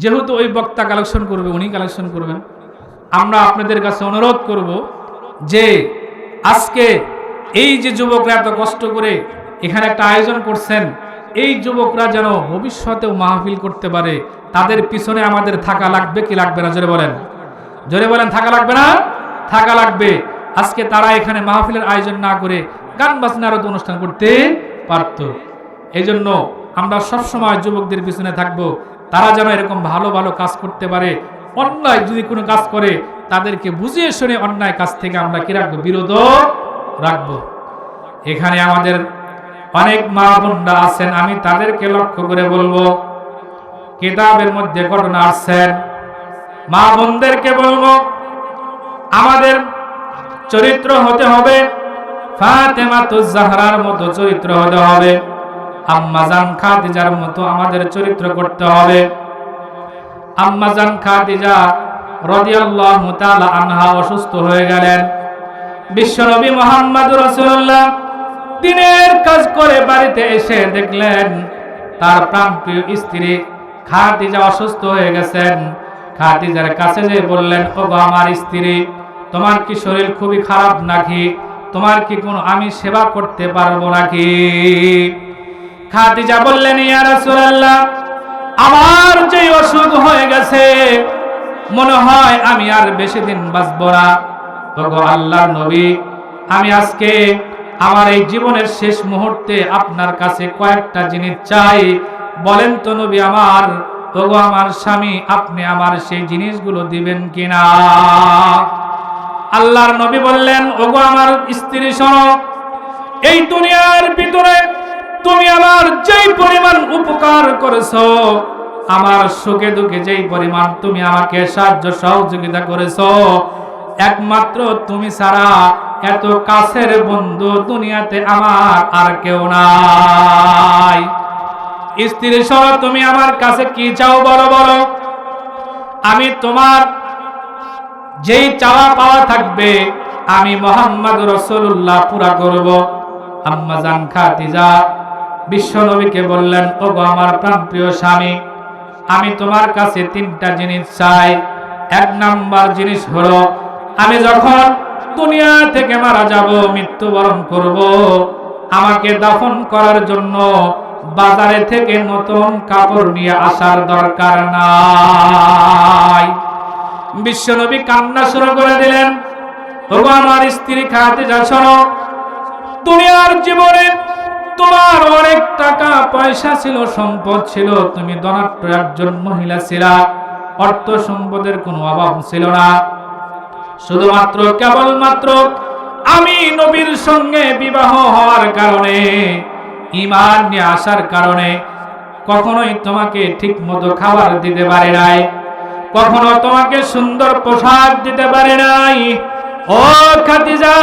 যেহেতু ওই বক্তা কালেকশন করবে, উনি কালেকশন করবেন, আমরা আপনাদের কাছে অনুরোধ করব যে আজকে এই যে যুবকরা এত কষ্ট করে এখানে একটা আয়োজন করছেন, এই যুবকরা যেন ভবিষ্যতেও মাহফিল করতে পারে, তাদের পিছনে আমাদের থাকা লাগবে কি লাগবে না? জোরে বলেন, জোরে বলেন। থাকা লাগবে না? থাকা লাগবে। আজকে তারা এখানে মাহফিলের আয়োজন না করে গান বাজনার অনুষ্ঠান করতে পারত। এই জন্য আমরা সবসময় যুবকদের পিছনে থাকবো, তারা যেন এরকম ভালো ভালো কাজ করতে পারে। অন্যায় যদি কোনো কাজ করে তাদেরকে বুঝিয়ে শুনে অন্যায় কাজ থেকে আমরা কি রাখবো? বিরত রাখবো। এখানে আমাদের অনেক মা বোনরা আছেন, আমি তাদেরকে লক্ষ্য করে বলবো, কিতাবের মধ্যে ঘটনা আসছেন, মা বোনদেরকে বলবো আমাদের চরিত্র হতে হবে ফাতেমাতুজ জাহরার মতো চরিত্র হতে হবে, আম্মাজান খাদিজার মতো আমাদের চরিত্র করতে হবে। আম্মাজান খাদিজা রাদিয়াল্লাহু তাআলা আনহা অসুস্থ হয়ে গেলেন। বিশ্বনবী মুহাম্মদুর রাসূলুল্লাহ দিনের কাজ করে বাড়িতে এসে দেখলেন তার প্রাণপ্রিয় স্ত্রী খাদিজা অসুস্থ হয়ে গেছেন। খাদিজার কাছে যেয়ে বললেন, ওগো আমার স্ত্রী, তোমার কি শরীর খুবই খারাপ নাকি? তোমার কি কোনো আমি সেবা করতে পারবো নাকি? খাদিজা বললেন, ইয়া রাসূলুল্লাহ, আমার যে অসুখ হয়ে গেছে মনে হয় আমি আর বেশি দিন বাঁচব না। ওগো আল্লাহর নবী, আমি আজকে আমার এই জীবনের শেষ মুহূর্তে আপনার কাছে কয়েকটা জিনিস চাই, বলেন তো নবী আমার। ওগো আমার স্বামী, আপনি আমার সেই জিনিসগুলো দিবেন কিনা? আল্লাহর নবী বললেন, ওগো আমার স্ত্রী, শোনো, এই দুনিয়ার ভিতরে তুমি আমার যেই পরিমাণ উপকার করেছো, আমার সুখে দুঃখে যেই পরিমাণ তুমি আমাকে সাহায্য সহযোগিতা করেছো, একমাত্র তুমি ছাড়া এত কাছের বন্ধু দুনিয়াতে আমার আর কেউ নাই। স্ত্রী, শোনো, তুমি আমার কাছে কি চাও বলো বলো, আমি তোমার যেই চাওয়া পাওয়া থাকবে আমি মুহাম্মদ রাসূলুল্লাহ পুরা করব। আম্মাজান খাদিজা বিশ্ব নবীকে বললেন, ওগো আমার প্রাণপ্রিয় স্বামী, আমি তোমার কাছে তিনটা জিনিস চাই। এক নাম্বার জিনিস হলো, আমি যখন দুনিয়া থেকে মারা যাব, মৃত্যুবরণ করব, আমাকে দাফন করার জন্য বাজারে থেকে নতুন কাপড় নিয়ে আসার দরকার নাই। বিশ্বনবী কান্না শুরু করে দিলেন, ওগো আমার স্ত্রী খাদিজা, শোনো, দুনিয়ার জীবনে তোমার অনেক টাকা পয়সা ছিল, সম্পদ ছিল, তুমি ধনাঢ্য একজন মহিলা ছিলা, অর্থ সম্পদের কোনো অভাব ছিল না। শুধুমাত্র কেবলমাত্র আমি নবীর সঙ্গে বিবাহ হওয়ার কারণে, ঈমান নিয়ে আসার কারণে কখনোই তোমাকে ঠিক মতো খাবার দিতে পারে নাই, কখনো তোমাকে সুন্দর পোশাক দিতে পারে নাই। ও খাদিজা,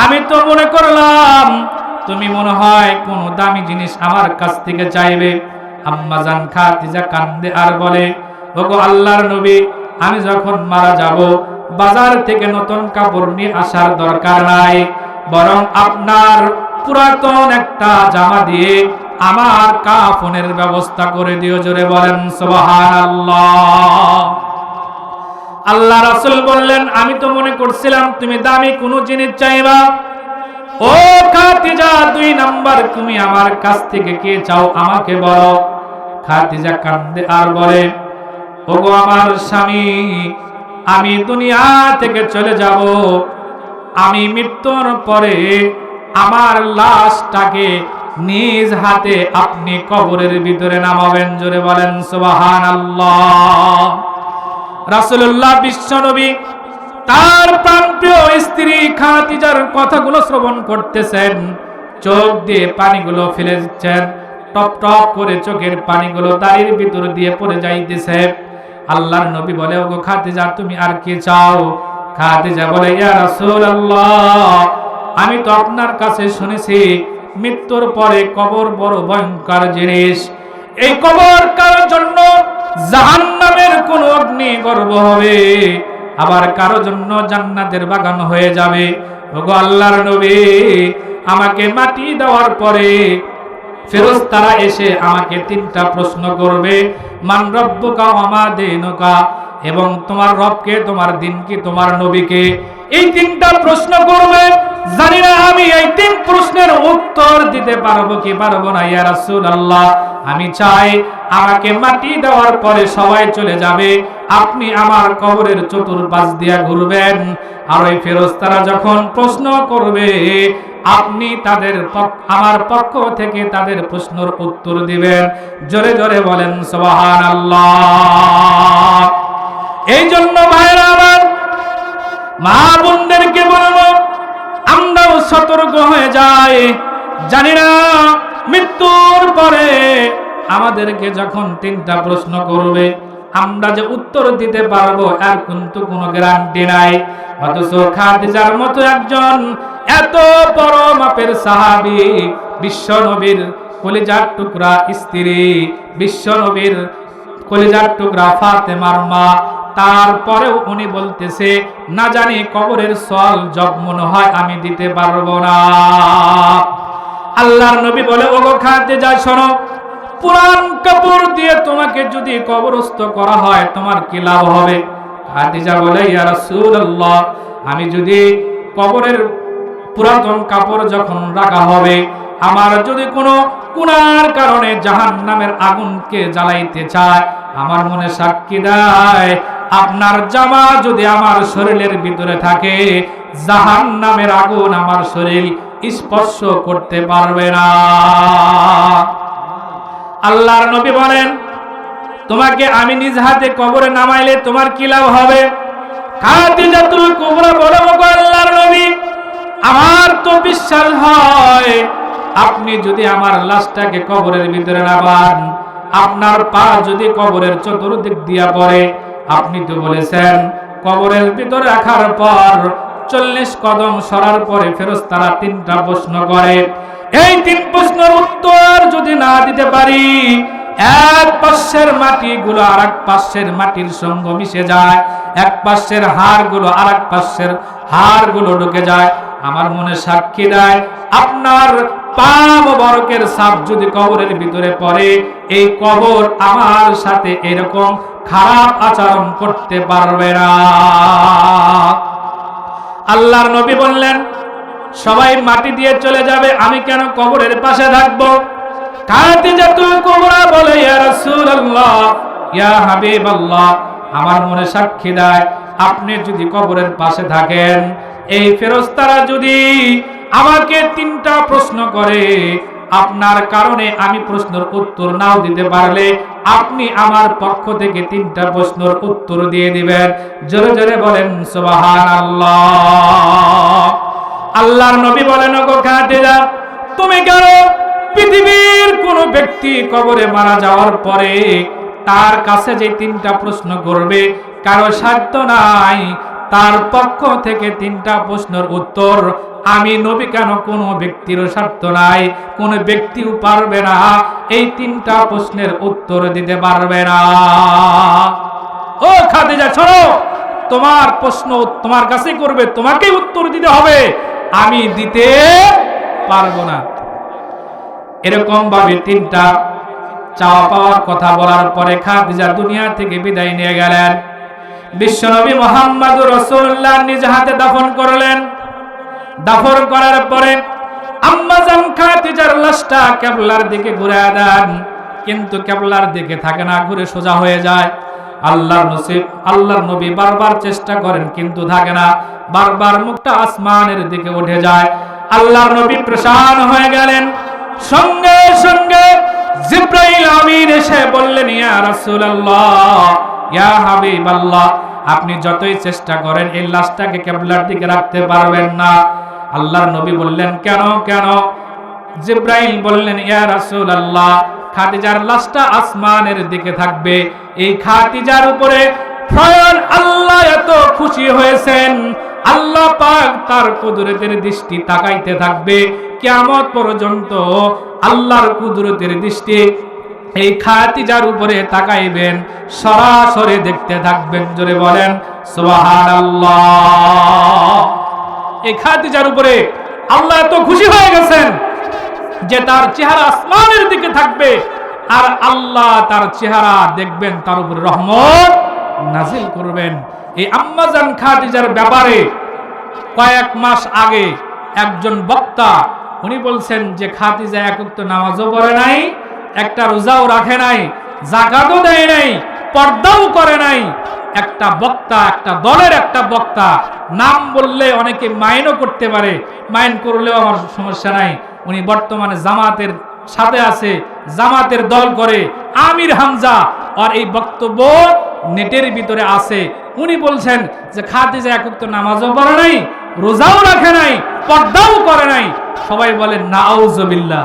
আমি তো মনে করলাম তুমি মনে হয় কোন দামি জিনিস আমার কাছ থেকে চাইবে। আম্মাজান খাদিজা কান্দে আর বলে, ওগো আল্লাহর নবী, আমি যখন মারা যাব, বাজার থেকে নতুন কাপড় নিয়ে আসার দরকার নাই, বরং আপনার পুরাতন একটা জামা দিয়ে আমার কাফনের ব্যবস্থা করে দিও। জোরে বলেন সুবহানাল্লাহ। আল্লাহ রাসূল বললেন, আমি তো মনে করছিলাম তুমি দামি কোনো জিনিস চাইবা। ও খাদিজা, 2 নাম্বার তুমি আমার কাছ থেকে কি চাও আমাকে বলো। খাদিজা কান্দে আর বলে, ওগো আমার স্বামী, আমি দুনিয়া থেকে চলে যাব, আমি মৃত্যুর পরে আমার লাশটাকে নিজ হাতে আপনি কবরের ভিতরে নামাবেন। জোরে বলেন সুবহানাল্লাহ। রাসূলুল্লাহ বিশ্বনবী তার প্রাণপ্রিয় স্ত্রী খাদিজার কথাগুলো শ্রবণ করতেছেন, চোখ দিয়ে পানিগুলো ফেলে দিচ্ছেন, টপ টপ করে চোখের পানিগুলো দাড়ির ভিতর দিয়ে পড়ে যাইতেছে। আল্লাহর নবী বলে, ওগো খাদিজা, তুমি আর কি চাও? খাদিজা বলে, ইয়া রাসূলুল্লাহ, আমি তো আপনার কাছে শুনেছি মৃত্যুর পরে কবর বড় ভয়ঙ্কর জিনিস, এই কবর কারোর জন্য জাহান্নামের কোন অগ্নি গর্ভ হবে, আবার কারোর জন্য জান্নাতের বাগান হয়ে যাবে। ওগো আল্লাহর নবী, আমাকে মাটি দেওয়ার পরে ফেরেশতারা এসে আমাকে 3টা প্রশ্ন করবে, মান রব্বুকা ওয়া মা দীনুকা, এবং তোমার রবকে, তোমার দিন কি, তোমার নবীকে, এই 3টা প্রশ্ন করবে। জানি না আমি এই 3 প্রশ্নের উত্তর দিতে পারবো কি পারবো না। ইয়া রাসূলুল্লাহ, আমি চাই আমাকে মাটি দেওয়ার পরে সবাই চলে যাবে, আপনি আমার কবরের চতুর্পাশ দিয়া ঘুরবেন, আর ওই ফেরেশতারা যখন প্রশ্ন করবে, আপনি তাদের আমার পক্ষ থেকে তাদের প্রশ্নের উত্তর দিবেন। জোরে জোরে বলেন সুবহানাল্লাহ। এই জন্য ভাইরা আমার, মা বোনদেরকে বলবো, আমরাও সতর্ক হয়ে যাই। জানি না মৃত্যুর পরে আমাদেরকে যখন 3টা প্রশ্ন করবে, আমরা যে উত্তর দিতে পারবো এর কিন্তু কোনো গ্যারান্টি নাই। অথচ খাদিজার মতো একজন এত বড় মাপের সাহাবী, বিশ্ব নবীর কলিজার টুকরা স্ত্রী, বিশ্ব নবীর কলিজার টুকরা ফাতেমার মা, তারপরেও উনি বলতেছে, না জানি কবরের সওয়াল জব মনে হয় আমি দিতে পারবো না। আল্লাহর নবী বলে, ওগো খাদিজা, শোনো, পুরান কাপড় দিয়ে তোমাকে যদি কবরস্থ করা হয় তোমার কি লাভ হবে? খাদিজা বলে, ইয়া রাসূলুল্লাহ, আমি যদি কবরের পুরাতন কাপড় যখন রাখা হবে, আমার যদি কোনো গুনার কারণে জাহান্নামের আগুনকে জ্বালাইতে চায়, আমার মনে সাক্ষী দেয়, আপনার জামা যদি আমার শরীরের ভিতরে থাকে, জাহান্নামের আগুন আমার শরীর স্পর্শ করতে পারবে না। আল্লাহর নবী বলেন, তোমাকে আমি নিজ হাতে কবরে নামাইলে তোমার কি লাভ হবে? খাদিজাতুল কুবরা বলে, ওগো আল্লাহর নবী, আমার তো বিশ্বাস হয় আপনি যদি আমার লাশটাকে কবরের ভিতরে নামান, আপনার পা যদি কবরের চতুর্দিক দিয়া পড়ে, আপনি তো বলেছেন কবরের ভিতরে রাখার পর 40 কদম সরার পরে ফেরেশতারা 3টা প্রশ্ন করে। এই 3 প্রশ্নের উত্তর যদি না দিতে পারি, এক পাশের মাটিগুলো আর এক পাশের মাটির সঙ্গে মিশে যায়, এক পাশের হাড়গুলো আর এক পাশের হাড়গুলো ঢুকে যায়, আমার মনে সাক্ষী দেয় আপনার পা মোবারকের ছাপ যদি কবরের ভিতরে পড়ে, এই কবর আমার সাথে এরকম খারাপ আচরণ করতে পারবে না। আল্লাহর নবী বললেন, সবাই মাটি দিয়ে চলে যাবে, আমি কেন কবরের পাশে থাকবো? খাদিজাতুল কুবরা বলে, ইয়া রাসূলুল্লাহ, ইয়া হাবিবাল্লাহ, আমার মনে সাক্ষী দেয় আপনি যদি কবরের পাশে থাকেন, এই ফেরেশতারা যদি আমাকে 3টা প্রশ্ন করে, আপনার কারণে আমি প্রশ্নের উত্তর নাও দিতে পারলে আপনি আমার পক্ষ থেকে 3টা প্রশ্নের উত্তর দিয়ে দিবেন। জোরে জোরে বলেন সুবহানাল্লাহ। আল্লাহর নবী বলেন, ওগো খাদিজা, তুমি কেন পৃথিবীর কোন ব্যক্তি কবরে মারা যাওয়ার পরে তার কাছে যে 3টা প্রশ্ন করবে, কারো সাধ্য নাই তার পক্ষ থেকে 3টা প্রশ্নের উত্তর আমি নবী কেন কোন ব্যক্তিরও সাধ্য নাই, কোন ব্যক্তিও পারবে না এই 3টা প্রশ্নের উত্তর দিতে পারবে না। ও খাদিজা, শোনো, তোমার প্রশ্ন তোমার কাছে করবে, তোমাকেই উত্তর দিতে হবে, আমি দিতে পারবো না। এরকম ভাবে 3টা চাওয়া পাওয়ার কথা বলার পরে খাদিজা দুনিয়া থেকে বিদায় নিয়ে গেলেন। বিশ্বনবী মুহাম্মদুর রাসূলুল্লাহ নিজ হাতে দাফন করলেন। দাফন করার পরে আম্মা জান খাদিজার লাশটা কিবলার দিকে ঘুরে দেন, কিন্তু কিবলার দিকে থাকে না, ঘুরে সোজা হয়ে যায়। আল্লাহর নবী বারবার চেষ্টা করেন কিন্তু থাকে না, বারবার মুখটা আসমানের দিকে উঠে যায়। আল্লাহর নবী পেরেশান হয়ে গেলেন। সঙ্গে সঙ্গে জিবরাইল আমিন এসে বললেন, ইয়া রাসূলুল্লাহ, ইয়া হাবিবাল্লাহ, আপনি যতই চেষ্টা করেন এই লাশটাকে কিবলার দিকে রাখতে পারবেন না। আল্লাহর নবী বললেন, কেন কেন? জিবরাইল বললেন, ইয়া রাসূলুল্লাহ, খাদিজার লাশটা আসমানের দিকে থাকবে, এই খাদিজার উপরে স্বয়ং আল্লাহ এত খুশি হয়েছেন, আল্লাহ পাক তার কুদরতের দৃষ্টি তাকাইতে থাকবে কিয়ামত পর্যন্ত। আল্লাহর কুদরতের দৃষ্টি এই খাদিজার উপরে তাকাইবেন, সরাসরি দেখতে থাকবেন। জোরে বলেন সুবহানাল্লাহ। এই খাদিজার উপরে আল্লাহ এত খুশি হয়ে গেছেন যে তার চেহারা আসমানের দিকে থাকবে, আর আল্লাহ তার চেহারা দেখবেন, তার উপরে রহমত নাজিল করবেন। এই আম্মা জান খাদিজার ব্যাপারে কয়েক মাস আগে একজন বক্তা উনি বলছেন যে খাদিজা এক ওয়াক্ত নামাজও পড়ে নাই, একটা রোজাও রাখে নাই, যাকাতও দেয় নাই, পর্দাও করে নাই। একটা বক্তা, একটা দলের একটা বক্তা, নাম বললে অনেকে মাইনও করতে পারে, মাইন করলেও আমার সমস্যা নাই, উনি বর্তমানে জামাতের সাথে আছে, জামাতের দল করে, আমির হামজা, আর এই বক্তব্য নেটের ভিতরে আছে। উনি বলছেন যে খাদিজা এক ওয়াক্ত নামাজও পড়ে নাই, রোজাও রাখে নাই, পর্দাও করে নাই। সবাই বলেন নাউজুবিল্লাহ।